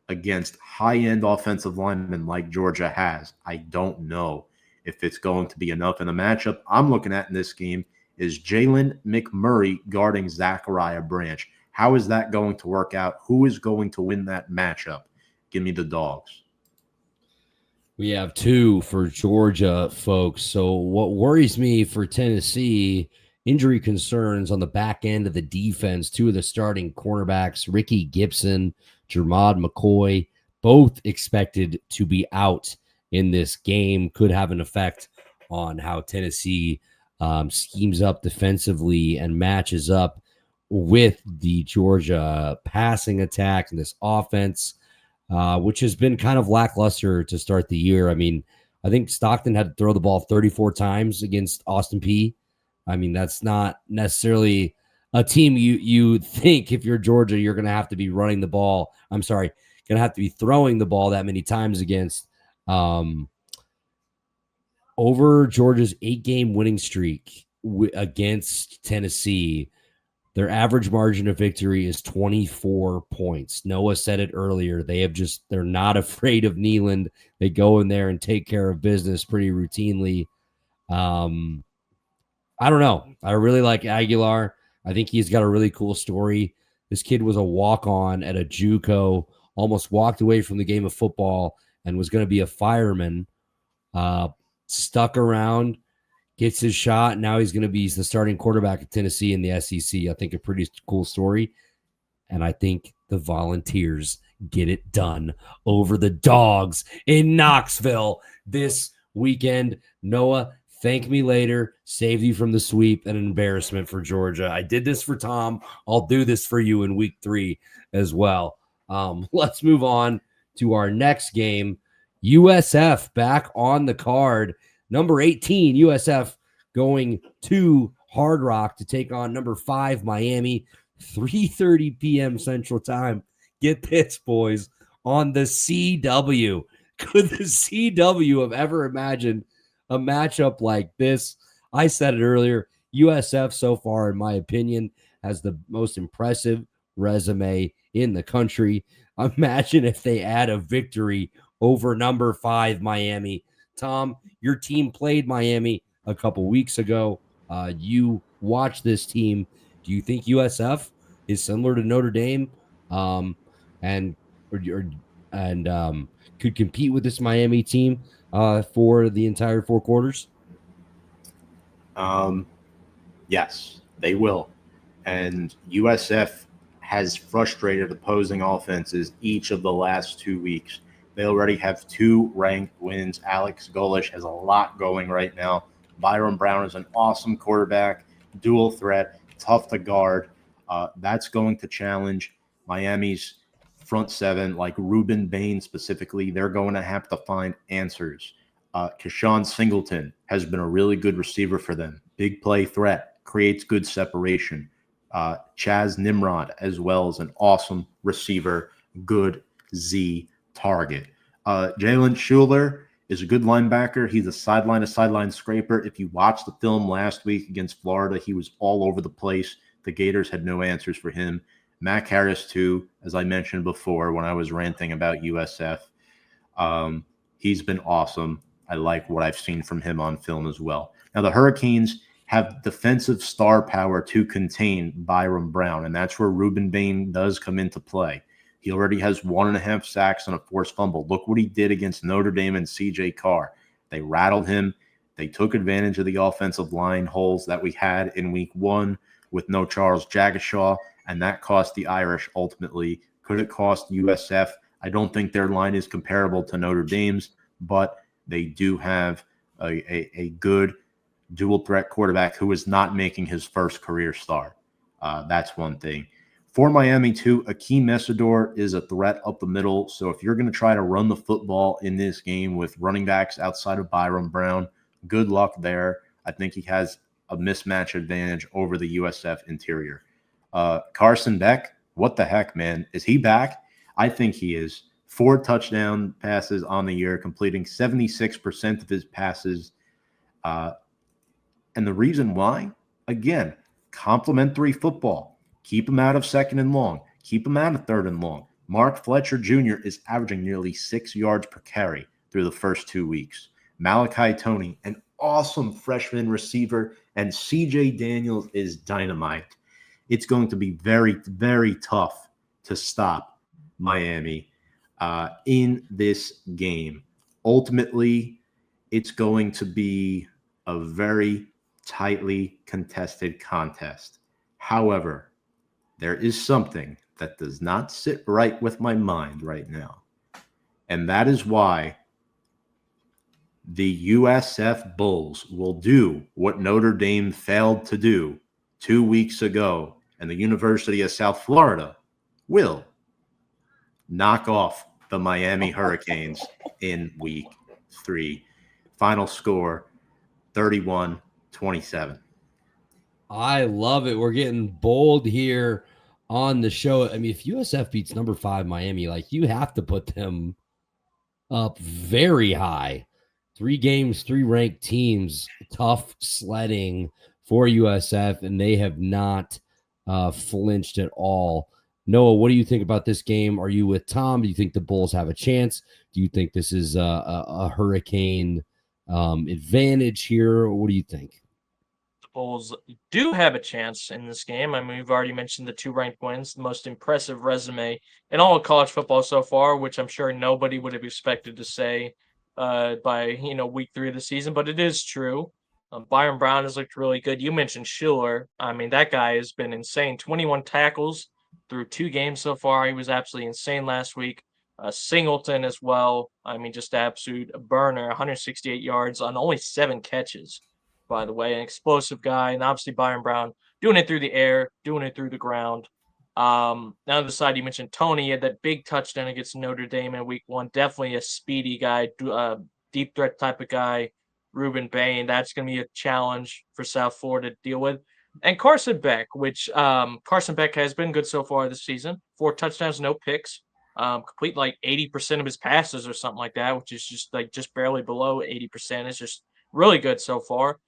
against high-end offensive linemen like Georgia has? I don't know if it's going to be enough. In the matchup I'm looking at in this game is Jalen McMurray guarding Zachariah Branch. How is that going to work out? Who is going to win that matchup? Give me the Dogs. We have 2 for Georgia, folks. So what worries me for Tennessee, injury concerns on the back end of the defense. 2 of the starting cornerbacks, Ricky Gibson, Jermod McCoy, both expected to be out in this game. Could have an effect on how Tennessee schemes up defensively and matches up with the Georgia passing attack and this offense, which has been kind of lackluster to start the year. I mean, I think Stockton had to throw the ball 34 times against Austin Peay. I mean, that's not necessarily a team you think if you're Georgia, you're going to have to be running the ball. I'm sorry, going to have to be throwing the ball that many times against. Over Georgia's 8-game winning streak against Tennessee, their average margin of victory is 24 points. Noah said it earlier. They're not afraid of Neyland. They go in there and take care of business pretty routinely. I don't know. I really like Aguilar. I think he's got a really cool story. This kid was a walk-on at a JUCO, almost walked away from the game of football and was going to be a fireman. Stuck around, gets his shot. Now he's going to be the starting quarterback of Tennessee in the SEC. I think a pretty cool story. And I think the Volunteers get it done over the Dogs in Knoxville this weekend. Noah, thank me later. Saved you from the sweep and an embarrassment for Georgia. I did this for Tom. I'll do this for you in week 3 as well. Let's move on to our next game. USF back on the card. Number 18, USF going to Hard Rock to take on number 5, Miami. 3:30 p.m. Central Time. Get this, boys, on the CW. Could the CW have ever imagined a matchup like this? I said it earlier. USF so far, in my opinion, has the most impressive resume in the country. Imagine if they add a victory over number 5, Miami. Tom, your team played Miami a couple weeks ago. You watched this team. Do you think USF is similar to Notre Dame and could compete with this Miami team for the entire 4 quarters? Yes, they will. And USF has frustrated opposing offenses each of the last 2 weeks. They already have 2 ranked wins. Alex Golish has a lot going right now. Byron Brown is an awesome quarterback, dual threat, tough to guard. That's going to challenge Miami's front 7, like Ruben Bain specifically. They're going to have to find answers. Keshawn Singleton has been a really good receiver for them. Big play threat, creates good separation. Chaz Nimrod as well as an awesome receiver, good Z target. Jalen Schuler is a good linebacker. He's a sideline-to-sideline scraper. If you watched the film last week against Florida, he was all over the place. The Gators had no answers for him. Mac Harris, too, as I mentioned before when I was ranting about USF. He's been awesome. I like what I've seen from him on film as well. Now, the Hurricanes have defensive star power to contain Byron Brown, and that's where Ruben Bain does come into play. He already has 1.5 sacks and a forced fumble. Look what he did against Notre Dame and C.J. Carr. They rattled him. They took advantage of the offensive line holes that we had in week 1 with no Charles Jagashaw, and that cost the Irish ultimately. Could it cost USF? I don't think their line is comparable to Notre Dame's, but they do have a good dual threat quarterback who is not making his first career start. That's one thing. For Miami, too, Akeem Mesidor is a threat up the middle. So if you're going to try to run the football in this game with running backs outside of Byron Brown, good luck there. I think he has a mismatch advantage over the USF interior. Carson Beck, what the heck, man? Is he back? I think he is. 4 touchdown passes on the year, completing 76% of his passes. And the reason why, again, complementary football. Keep him out of 2nd and long. Keep him out of 3rd and long. Mark Fletcher Jr. is averaging nearly 6 yards per carry through the first 2 weeks. Malachi Toney, an awesome freshman receiver, and C.J. Daniels is dynamite. It's going to be very, very tough to stop Miami in this game. Ultimately, it's going to be a very tightly contested contest. However, there is something that does not sit right with my mind right now. And that is why the USF Bulls will do what Notre Dame failed to do 2 weeks ago, and the University of South Florida will knock off the Miami Hurricanes in week 3. Final score 31-27. I love it. We're getting bold here on the show. I mean, if USF beats number 5 Miami, like you have to put them up very high. 3 games, 3 ranked teams, tough sledding for USF, and they have not flinched at all. Noah, what do you think about this game? Are you with Tom? Do you think the Bulls have a chance? Do you think this is a hurricane advantage here? What do you think? The Bulls do have a chance in this game. I mean, we've already mentioned the 2 ranked wins, the most impressive resume in all of college football so far, which I'm sure nobody would have expected to say by week 3 of the season, but it is true. Byron Brown has looked really good. You mentioned Schiller. I mean, that guy has been insane. 21 tackles through 2 games so far. He was absolutely insane last week. Singleton as well. I mean, just absolute burner. 168 yards on only 7 catches. By the way, an explosive guy, and obviously Byron Brown doing it through the air, doing it through the ground. On the other side, you mentioned Tony had that big touchdown against Notre Dame in week 1. Definitely a speedy guy, deep threat type of guy. Ruben Bain, that's going to be a challenge for South Florida to deal with. And Carson Beck, which Carson Beck has been good so far this season. 4 touchdowns, no picks. Complete like 80% of his passes or something like that, which is just barely below 80%. It's just really good so far.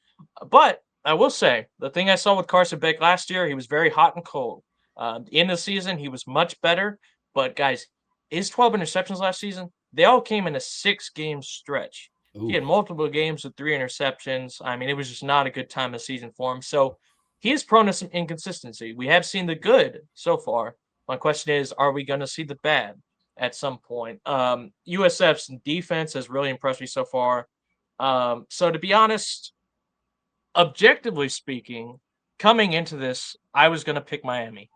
But I will say, the thing I saw with Carson Beck last year, he was very hot and cold. In the season, he was much better. But, guys, his 12 interceptions last season, they all came in a 6-game stretch. Ooh. He had multiple games with 3 interceptions. I mean, it was just not a good time of season for him. So he is prone to some inconsistency. We have seen the good so far. My question is, are we going to see the bad at some point? USF's defense has really impressed me so far. So to be honest, objectively speaking, coming into this, I was going to pick Miami.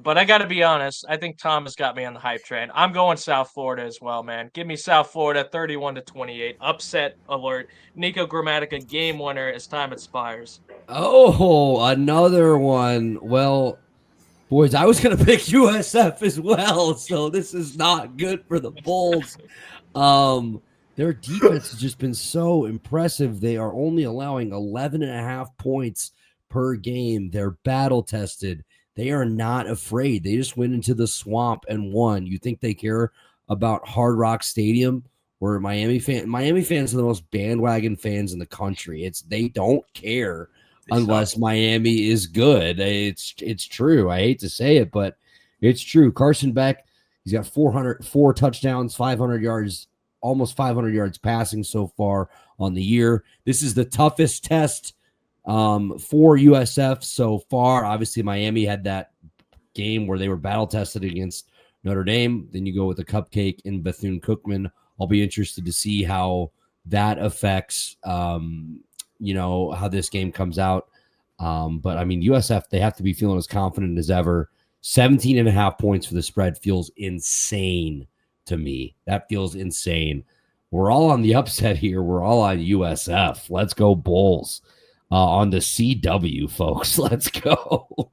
But I got to be honest, I think Tom has got me on the hype train. I'm going South Florida as well, man. Give me South Florida 31-28. Upset alert. Nico Grammatica game winner as time expires. Oh, another one. Well, boys, I was going to pick USF as well, so this is not good for the Bulls. Their defense has just been so impressive. They are only allowing 11.5 points per game. They're battle tested. They are not afraid. They just went into the swamp and won. You think they care about Hard Rock Stadium or Miami fans? Miami fans are the most bandwagon fans in the country. They don't care unless Miami is good. It's true. I hate to say it, but it's true. Carson Beck, he's got 404 touchdowns, 500 yards, almost 500 yards passing so far on the year. This is the toughest test for USF so far. Obviously, Miami had that game where they were battle tested against Notre Dame. Then you go with the cupcake in Bethune-Cookman. I'll be interested to see how that affects, how this game comes out. But I mean, USF, they have to be feeling as confident as ever. 17.5 points for the spread feels insane to me. That feels insane. We're all on the upset here. We're all on USF. Let's go Bulls. On the CW, folks. Let's go.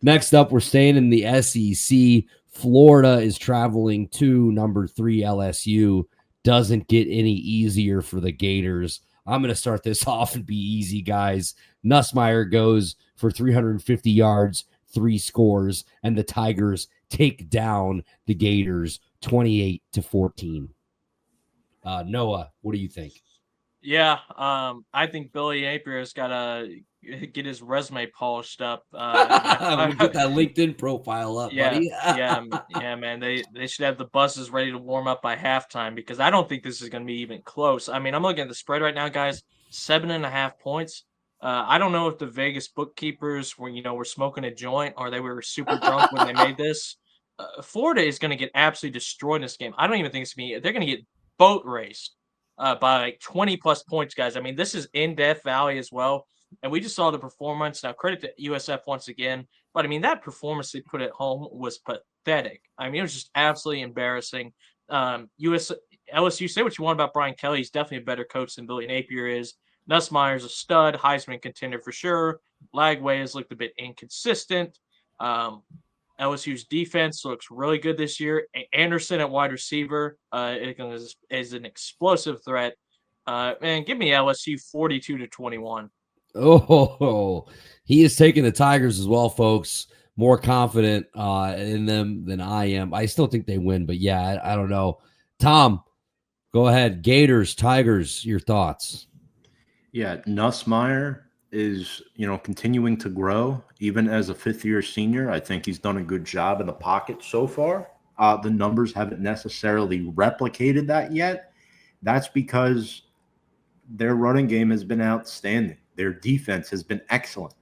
Next up, we're staying in the SEC. Florida is traveling to number 3 LSU. Doesn't get any easier for the Gators. I'm going to start this off and be easy, guys. Nussmeier goes for 350 yards, 3 scores, and the Tigers take down the Gators 28-14. Noah, what do you think? Yeah, I think Billy Napier's got to get his resume polished up. We'll get that LinkedIn profile up, buddy. yeah, man. They should have the buses ready to warm up by halftime because I don't think this is going to be even close. I mean, I'm looking at the spread right now, guys. 7.5 points. I don't know if the Vegas bookkeepers were smoking a joint or they were super drunk when they made this. Florida is going to get absolutely destroyed in this game. I don't even think it's me. They're going to get boat raced. By like 20 plus points, guys. I mean, this is in Death Valley as well. And we just saw the performance. Now, credit to USF once again. But I mean, that performance they put at home was pathetic. I mean, it was just absolutely embarrassing. LSU, say what you want about Brian Kelly. He's definitely a better coach than Billy Napier is. Nussmeier's a stud, Heisman contender for sure. Lagway has looked a bit inconsistent. LSU's defense looks really good this year. Anderson at wide receiver is an explosive threat. Man, give me LSU 42-21. Oh, he is taking the Tigers as well, folks. More confident in them than I am. I still think they win, but yeah, I don't know. Tom, go ahead. Gators, Tigers, your thoughts. Yeah, Nussmeier is, continuing to grow even as a fifth-year senior. I think he's done a good job in the pocket so far. The numbers haven't necessarily replicated that yet. That's because their running game has been outstanding. Their defense has been excellent.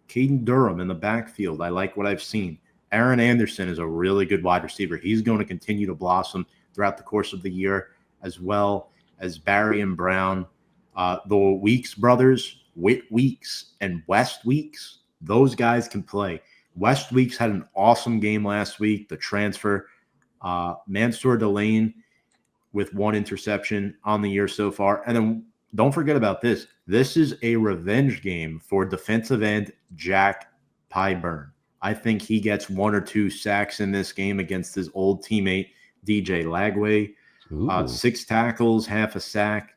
Caden Durham in the backfield, I like what I've seen. Aaron Anderson is a really good wide receiver. He's going to continue to blossom throughout the course of the year, as well as Barry and Brown. The Weeks brothers, Whit Weeks and West Weeks, those guys can play. West Weeks had an awesome game last week. The transfer, Mansour Delane with 1 interception on the year so far. And then don't forget about this. This is a revenge game for defensive end Jack Pyburn. I think he gets 1 or 2 sacks in this game against his old teammate, DJ Lagway. 6 tackles, half a sack.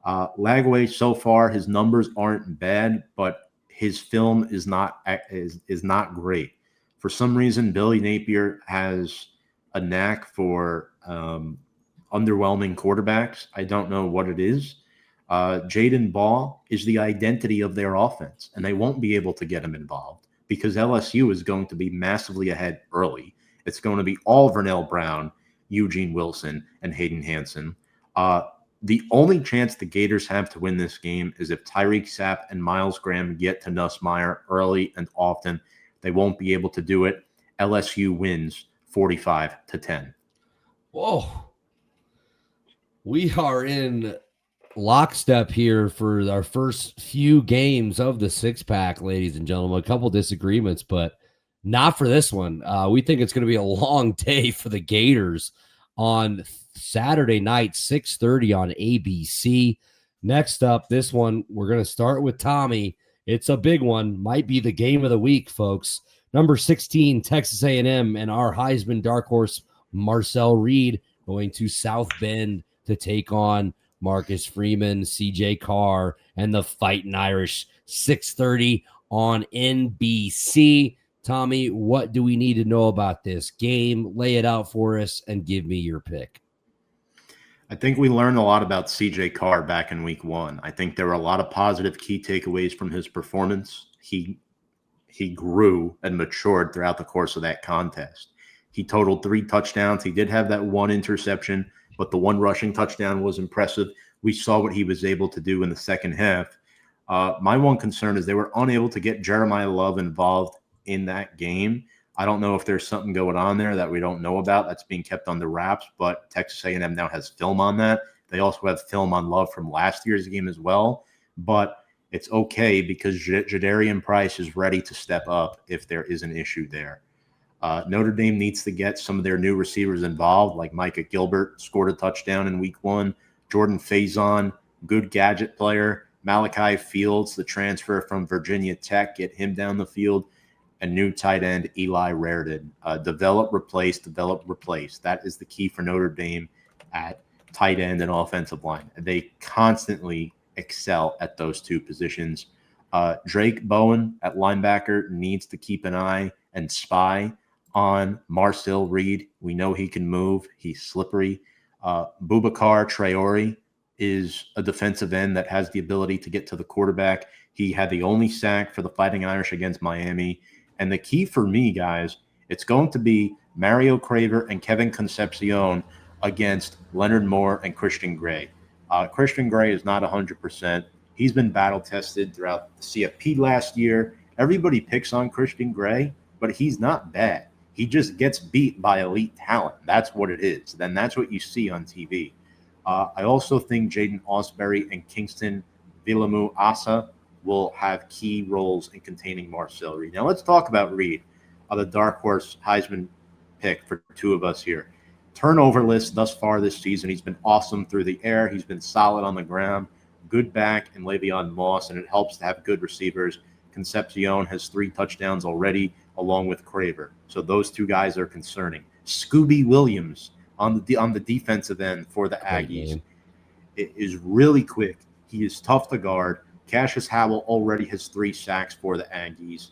Lagway, so far, his numbers aren't bad, but his film is not great. For some reason, Billy Napier has a knack for underwhelming quarterbacks. I don't know what it is. Jaden Ball is the identity of their offense, and they won't be able to get him involved because LSU is going to be massively ahead early. It's going to be all Vernell Brown, Eugene Wilson, and Hayden Hansen. The only chance the Gators have to win this game is if Tyreek Sapp and Miles Graham get to Nussmeier early and often. They won't be able to do it. LSU wins 45-10. Whoa. We are in lockstep here for our first few games of the 6-pack, ladies and gentlemen. A couple disagreements, but not for this one. We think it's going to be a long day for the Gators on Saturday night, 6:30 on ABC. Next up, this one, we're going to start with Tommy. It's a big one. Might be the game of the week, folks. Number 16, Texas A&M, and our Heisman dark horse, Marcel Reed, going to South Bend to take on Marcus Freeman, CJ Carr, and the Fighting Irish. 6:30 on NBC. Tommy, what do we need to know about this game? Lay it out for us and give me your pick. I think we learned a lot about CJ Carr back in week 1. I think there were a lot of positive key takeaways from his performance. He grew and matured throughout the course of that contest. He totaled 3 touchdowns. He did have that 1 interception, but the 1 rushing touchdown was impressive. We saw what he was able to do in the second half. My one concern is they were unable to get Jeremiah Love involved in that game. I don't know if there's something going on there that we don't know about that's being kept under wraps, but Texas A&M now has film on that. They also have film on Love from last year's game as well, but it's okay because Jadarian Price is ready to step up if there is an issue there. Notre Dame needs to get some of their new receivers involved, like Micah Gilbert scored a touchdown in week 1. Jordan Faison, good gadget player. Malachi Fields, the transfer from Virginia Tech, get him down the field. And new tight end Eli Raritan. Develop, replace, develop, replace. That is the key for Notre Dame at tight end and offensive line. They constantly excel at those 2 positions. Drake Bowen at linebacker needs to keep an eye and spy on Marcel Reed. We know he can move. He's slippery. Boubacar Traore is a defensive end that has the ability to get to the quarterback. He had the only sack for the Fighting Irish against Miami. And the key for me, guys, it's going to be Mario Craver and Kevin Concepcion against Leonard Moore and Christian Gray. Christian Gray is not 100%. He's been battle-tested throughout the CFP last year. Everybody picks on Christian Gray, but he's not bad. He just gets beat by elite talent. That's what it is. Then that's what you see on TV. I also think Jaden Osbury and Kingston Villamu Asa will have key roles in containing Marcel Reed. Now let's talk about Reed, the dark horse Heisman pick for 2 of us here. Turnover list thus far this season. He's been awesome through the air. He's been solid on the ground. Good back in Le'Veon Moss, and it helps to have good receivers. Concepcion has 3 touchdowns already, along with Craver. So those 2 guys are concerning. Scooby Williams on the defensive end for the Aggies is really quick. He is tough to guard. Cassius Howell already has 3 sacks for the Aggies.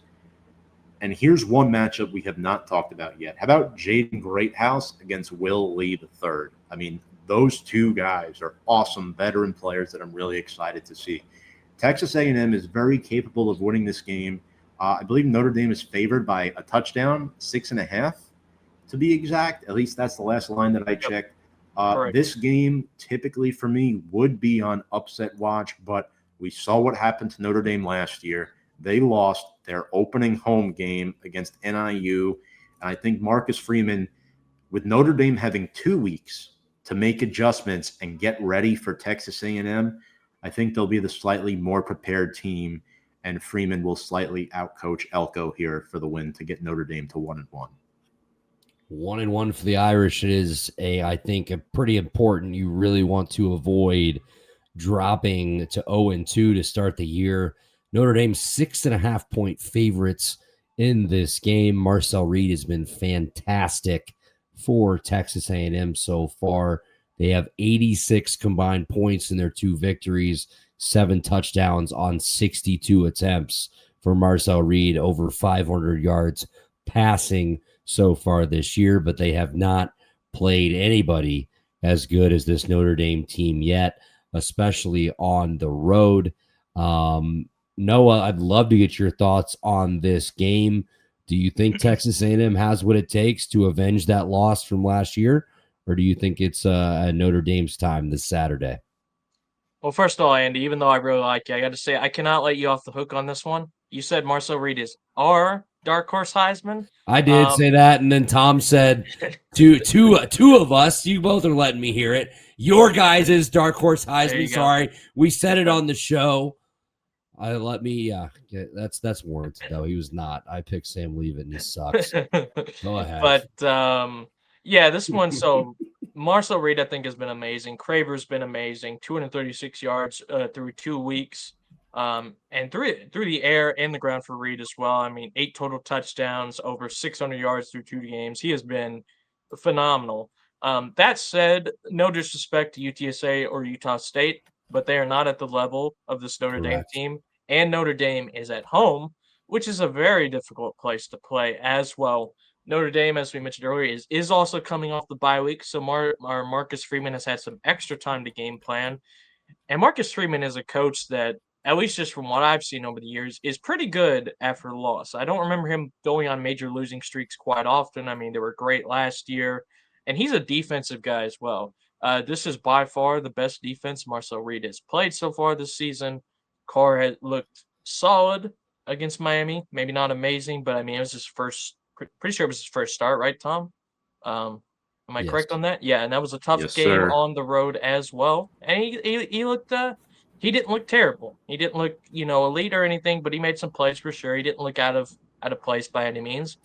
And here's one matchup we have not talked about yet. How about Jaden Greathouse against Will Lee III? I mean, those two guys are awesome veteran players that I'm really excited to see. Texas A&M is very capable of winning this game. I believe Notre Dame is favored by a touchdown, 6.5 to be exact. At least that's the last line that I checked. This game typically for me would be on upset watch, but we saw what happened to Notre Dame last year. They lost their opening home game against NIU. And I think Marcus Freeman, with Notre Dame having 2 weeks to make adjustments and get ready for Texas A&M, I think they'll be the slightly more prepared team, and Freeman will slightly outcoach Elko here for the win to get Notre Dame to 1-1. 1-1 for the Irish. It is I think, a pretty important. You really want to avoid dropping to 0-2 to start the year. Notre Dame 6.5-point favorites in this game. Marcel Reed has been fantastic for Texas A&M so far. They have 86 combined points in their 2 victories, 7 touchdowns on 62 attempts for Marcel Reed, over 500 yards passing so far this year, but they have not played anybody as good as this Notre Dame team yet, especially on the road. Noah, I'd love to get your thoughts on this game. Do you think Texas A&M has what it takes to avenge that loss from last year, or do you think it's Notre Dame's time this Saturday? Well, first of all, Andy, even though I really like you, I got to say I cannot let you off the hook on this one. You said Marcel Reed is our dark horse Heisman. I did say that, and then Tom said two of us. You both are letting me hear it. Your guys is dark horse Heisman. Sorry, we said it on the show. That's warranted though. He was not. I picked Sam Leavitt and he sucks. Go ahead. But yeah, this one. So Marcel Reed, I think, has been amazing. Craver's been amazing. 236 yards through 2 weeks, and through the air and the ground for Reed as well. I mean, 8 total touchdowns, over 600 yards through 2 games. He has been phenomenal. That said, no disrespect to UTSA or Utah State, but they are not at the level of this Notre Dame team. And Notre Dame is at home, which is a very difficult place to play as well. Notre Dame, as we mentioned earlier, is also coming off the bye week, so Marcus Freeman has had some extra time to game plan. And Marcus Freeman is a coach that, at least just from what I've seen over the years, is pretty good after a loss. I don't remember him going on major losing streaks quite often. I mean, they were great last year, and he's a defensive guy as well. This is by far the best defense Marcel Reed has played so far this season. Carr has looked solid against Miami. Maybe not amazing, but I mean, it was his first. Pretty sure it was his first start, right, Tom? Am I correct on that? Yeah, and that was a tough game on the road as well. And he looked. He didn't look terrible. He didn't look, elite or anything, but he made some plays for sure. He didn't look out of place by any means.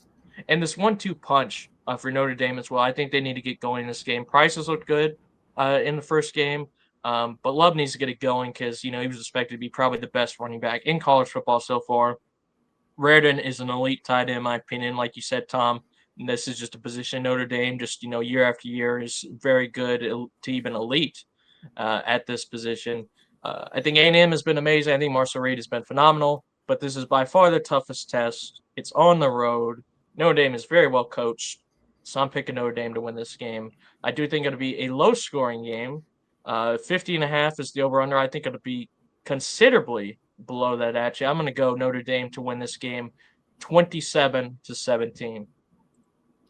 And this 1-2 punch for Notre Dame as well. I think they need to get going in this game. Prices looked good in the first game. But Love needs to get it going because, he was expected to be probably the best running back in college football so far. Reardon is an elite tight end, in my opinion. Like you said, Tom, and this is just a position Notre Dame just, year after year is very good to even elite at this position. I think A&M has been amazing. I think Marcel Reed has been phenomenal. But this is by far the toughest test. It's on the road. Notre Dame is very well coached. So I'm picking Notre Dame to win this game. I do think it'll be a low-scoring game. 50.5 is the over-under. I think it'll be considerably below that, actually. I'm going to go Notre Dame to win this game 27-17.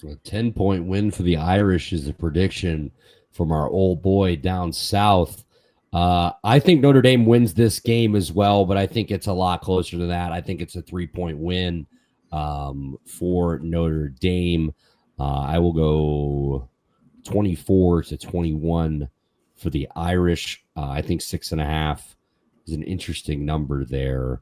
A 10-point win for the Irish is a prediction from our old boy down south. I think Notre Dame wins this game as well, but I think it's a lot closer than that. I think it's a 3-point win for Notre Dame. I will go 24-21 for the Irish. I think 6.5 is an interesting number there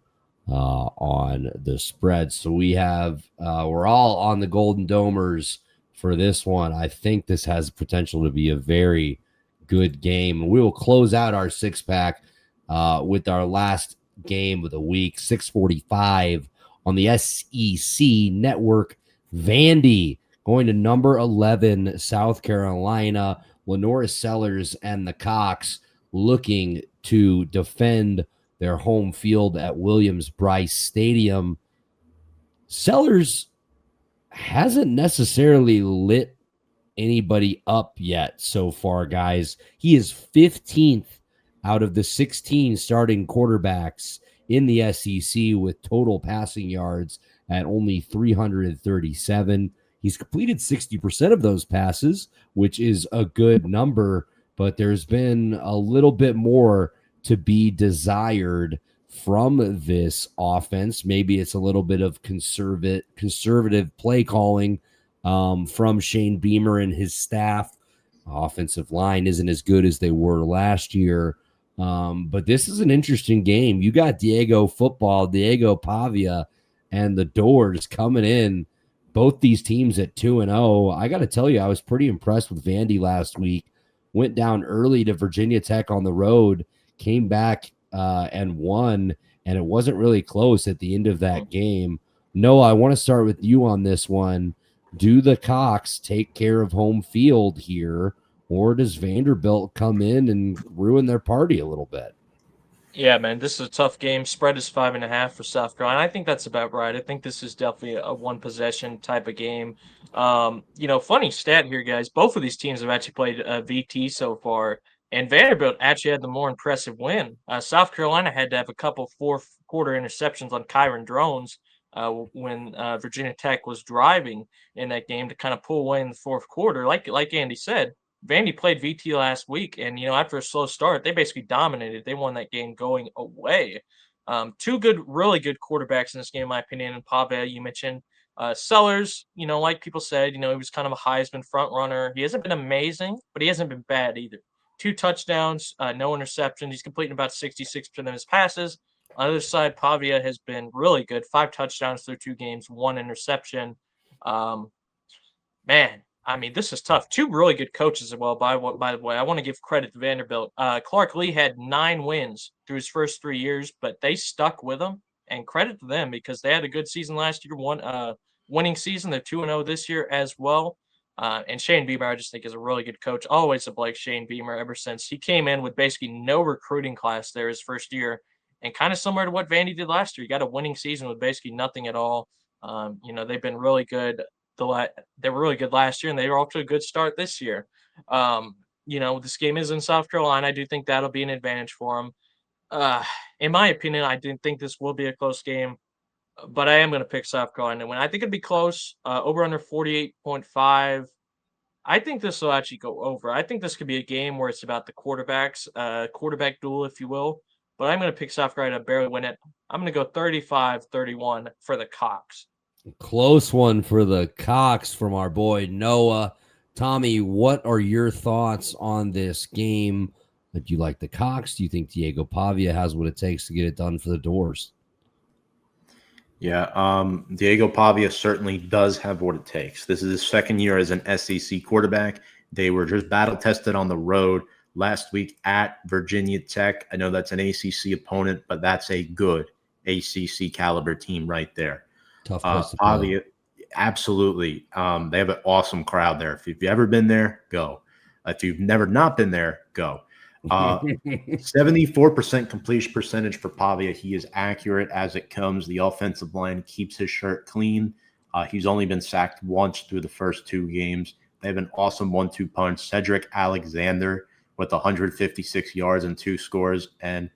on the spread. So we're all on the Golden Domers for this one. I think this has potential to be a very good game. We will close out our 6-pack with our last game of the week, 6:45 on the SEC Network. Vandy going to number 11 South Carolina. Lenora Sellers and the Cox looking to defend their home field at Williams-Brice Stadium. Sellers hasn't necessarily lit anybody up yet so far, guys. He is 15th out of the 16 starting quarterbacks in the SEC with total passing yards at only 337. He's completed 60% of those passes, which is a good number, but there's been a little bit more to be desired from this offense. Maybe it's a little bit of conservative play calling from Shane Beamer and his staff. Offensive line isn't as good as they were last year. But this is an interesting game. You got Diego Pavia, and the Doors coming in. Both these teams at 2-0. I got to tell you, I was pretty impressed with Vandy last week. Went down early to Virginia Tech on the road, came back and won, and it wasn't really close at the end of that game. Noah, I want to start with you on this one. Do the Cox take care of home field here, or does Vanderbilt come in and ruin their party a little bit? Yeah, man, this is a tough game. Spread is 5.5 for South Carolina. I think that's about right. I think this is definitely a one possession type of game. Funny stat here, guys. Both of these teams have actually played VT so far, and Vanderbilt actually had the more impressive win. South Carolina had to have a couple fourth quarter interceptions on Kyron Drones when Virginia Tech was driving in that game to kind of pull away in the fourth quarter. Like Andy said, Vandy played VT last week, and after a slow start, they basically dominated. They won that game going away. Two really good quarterbacks in this game, in my opinion. And Pave, you mentioned Sellers. Like people said, he was kind of a Heisman front runner. He hasn't been amazing, but he hasn't been bad either. 2 touchdowns, no interceptions. He's completing about 66% of his passes. On the other side, Pavia has been really good. 5 touchdowns through 2 games, 1 interception. Man, I mean, this is tough. 2 really good coaches as well. By the way, I want to give credit to Vanderbilt. Clark Lee had 9 wins through his first 3 years, but they stuck with him. And credit to them because they had a good season last year, winning season. They're 2-0 this year as well. And Shane Beamer, I just think, is a really good coach. Always have liked Shane Beamer ever since he came in with basically no recruiting class there his first year, and kind of similar to what Vandy did last year. He got a winning season with basically nothing at all. They've been really good. They were really good last year, and they were off to a good start this year. This game is in South Carolina. I do think that'll be an advantage for them. In my opinion, I didn't think this will be a close game, but I am going to pick South Carolina to win. I think it'd be close. Over under 48.5. I think this will actually go over. I think this could be a game where it's about the quarterbacks, quarterback duel, if you will. But I'm going to pick South Carolina to barely win it. I'm going to go 35-31 for the Cox. Close one for the Cox from our boy Noah. Tommy, what are your thoughts on this game? Do you like the Cox? Do you think Diego Pavia has what it takes to get it done for the Doors? Yeah, Diego Pavia certainly does have what it takes. This is his second year as an SEC quarterback. They were just battle tested on the road last week at Virginia Tech. I know that's an ACC opponent, but that's a good ACC caliber team right there. Tough place to Pavia, play. absolutely. They have an awesome crowd there. If you've ever been there, go. If you've never not been there, go. 74% completion percentage for Pavia. He is accurate as it comes. The offensive line keeps his shirt clean. He's only been sacked once through the first 2 games. They have an awesome 1-2 punch. Cedric Alexander with 156 yards and 2 scores, and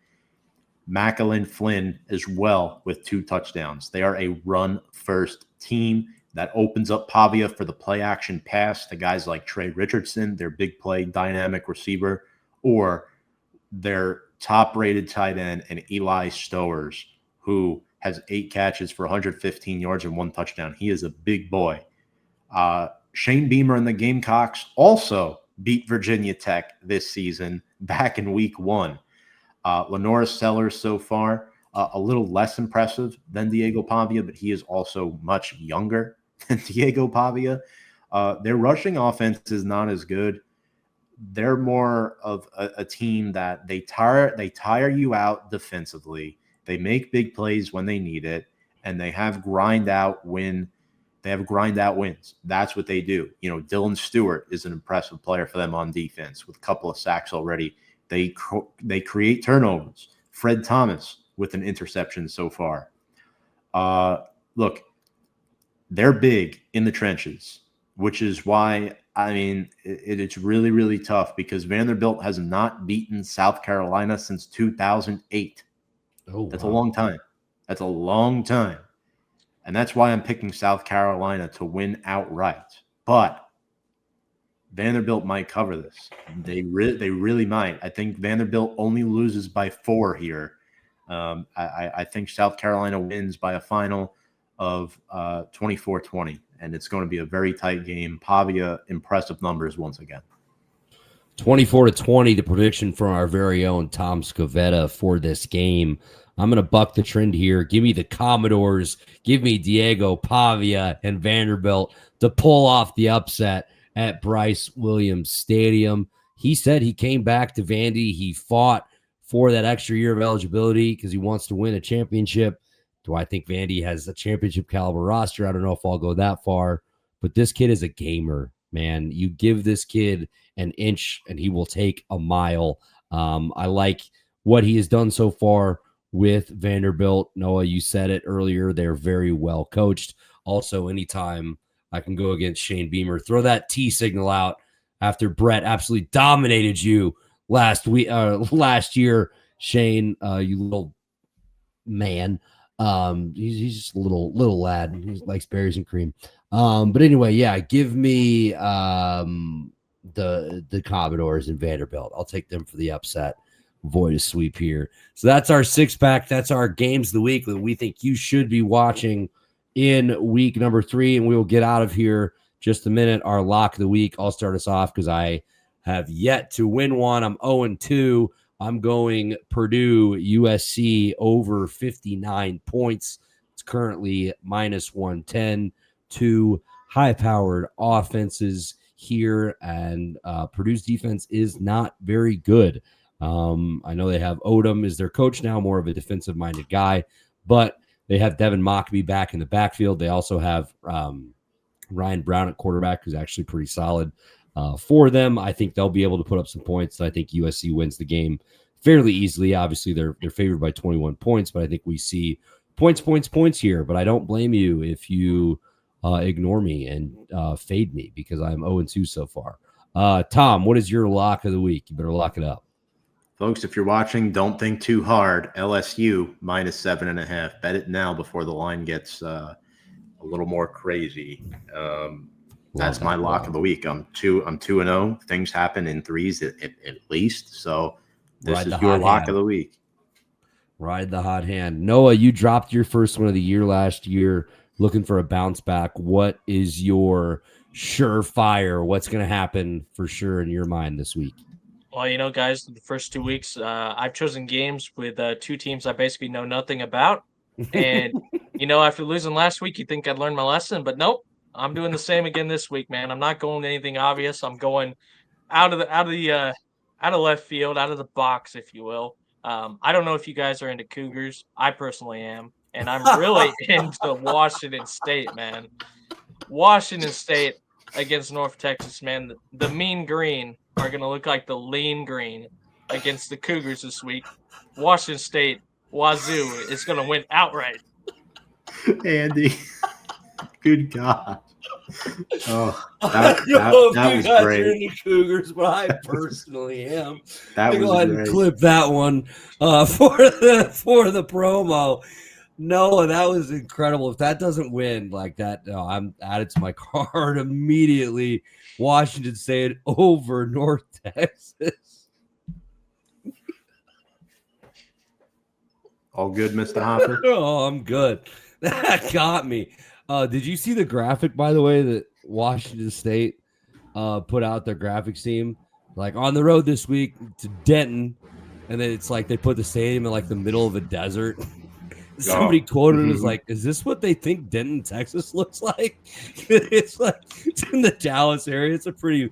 Macklin Flynn as well with 2 touchdowns. They are a run-first team that opens up Pavia for the play-action pass to guys like Trey Richardson, their big play dynamic receiver, or their top-rated tight end, and Eli Stowers, who has 8 catches for 115 yards and 1 touchdown. He is a big boy. Shane Beamer and the Gamecocks also beat Virginia Tech this season back in week 1. Lenora Sellers so far, a little less impressive than Diego Pavia, but he is also much younger than Diego Pavia. Their rushing offense is not as good. They're more of a team that they tire you out defensively. They make big plays when they need it, and they have grind out wins. That's what they do. Dylan Stewart is an impressive player for them on defense with a couple of sacks already They create turnovers. Fred Thomas with an interception so far. Look, they're big in the trenches, which is why, I mean, it's really, really tough because Vanderbilt has not beaten South Carolina since 2008. Oh, that's wow. a long time. That's a long time. And that's why I'm picking South Carolina to win outright. But Vanderbilt might cover this. They really might. I think Vanderbilt only loses by 4 here. I think South Carolina wins by a final of 24-20, and it's going to be a very tight game. Pavia, impressive numbers once again. 24-20, the prediction from our very own Tom Scovetta for this game. I'm going to buck the trend here. Give me the Commodores. Give me Diego Pavia and Vanderbilt to pull off the upset at Bryce Williams Stadium. He said he came back to Vandy. He fought for that extra year of eligibility because he wants to win a championship. Do I think Vandy has a championship caliber roster? I don't know if I'll go that far, but this kid is a gamer, man. You give this kid an inch and he will take a mile. I like what he has done so far with Vanderbilt. Noah, you said it earlier. They're very well coached. Also, anytime I can go against Shane Beamer, throw that T signal out after Brett absolutely dominated you last year, Shane, you little man. He's just a little lad. He likes berries and cream. But anyway, yeah, give me the Commodores and Vanderbilt. I'll take them for the upset. Avoid a sweep here. So that's our 6-pack. That's our games of the week that we think you should be watching in week number 3, and we will get out of here just a minute. Our lock of the week. I'll start us off because I have yet to win one. I'm 0-2. I'm going Purdue USC over 59 points. It's currently -110. 2 high-powered offenses here, and Purdue's defense is not very good. I know they have Odom as their coach now, more of a defensive-minded guy, but they have Devin Mockbee back in the backfield. They also have Ryan Brown at quarterback, who's actually pretty solid for them. I think they'll be able to put up some points. I think USC wins the game fairly easily. Obviously, they're favored by 21 points, but I think we see points here. But I don't blame you if you ignore me and fade me because I'm 0-2 so far. Tom, what is your lock of the week? You better lock it up. Folks, if you're watching, don't think too hard. LSU -7.5. Bet it now before the line gets a little more crazy. That's my lock of the week. I'm 2-0. Things happen in threes at least. So this is your lock of the week. Ride the hot hand. Noah, you dropped your first one of the year last year, looking for a bounce back. What is your surefire? What's going to happen for sure in your mind this week? Well, guys, the first 2 weeks, I've chosen games with 2 teams I basically know nothing about. And, after losing last week, you think I'd learned my lesson, but nope. I'm doing the same again this week, man. I'm not going to anything obvious. I'm going out of left field, out of the box, if you will. I don't know if you guys are into Cougars. I personally am, and I'm really into Washington State, man. Washington State against North Texas, man. The Mean Green are going to look like the Lean Green against the Cougars this week. Washington State, Wazoo is going to win outright. Andy, good God. Oh, that was great. Are into Cougars, but I personally am. That was go ahead great. And clip that one for the promo. No, that was incredible. If that doesn't win like that, no, I'm added to my card immediately. Washington State over North Texas. All good, Mr. Hopper? Oh, I'm good. That got me. Did you see the graphic, by the way, that Washington State put out their graphics team? Like, on the road this week to Denton, and then it's like they put the stadium in like the middle of a desert. Somebody quoted it as like, is this what they think Denton, Texas looks like? It's like it's in the Dallas area. It's a pretty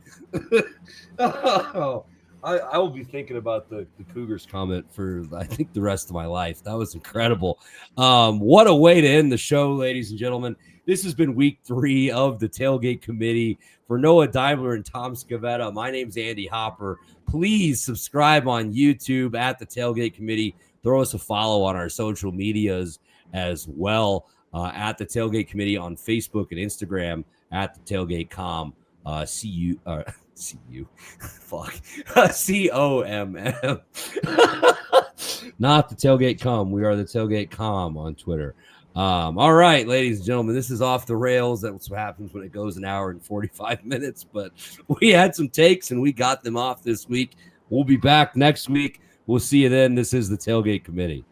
I will be thinking about the Cougars comment for, I think, the rest of my life. That was incredible. What a way to end the show, ladies and gentlemen. This has been week 3 of the Tailgate Committee. For Noah Daimler and Tom Scavetta, my name's Andy Hopper. Please subscribe on YouTube at the Tailgate Committee. Throw us a follow on our social medias as well, at the Tailgate Committee on Facebook and Instagram, at the Tailgate.com. See you. Fuck. COMM. Not the Tailgate.com. We are the Tailgate.com on Twitter. All right, ladies and gentlemen, this is off the rails. That's what happens when it goes an hour and 45 minutes. But we had some takes and we got them off this week. We'll be back next week. We'll see you then. This is the Tailgate Committee.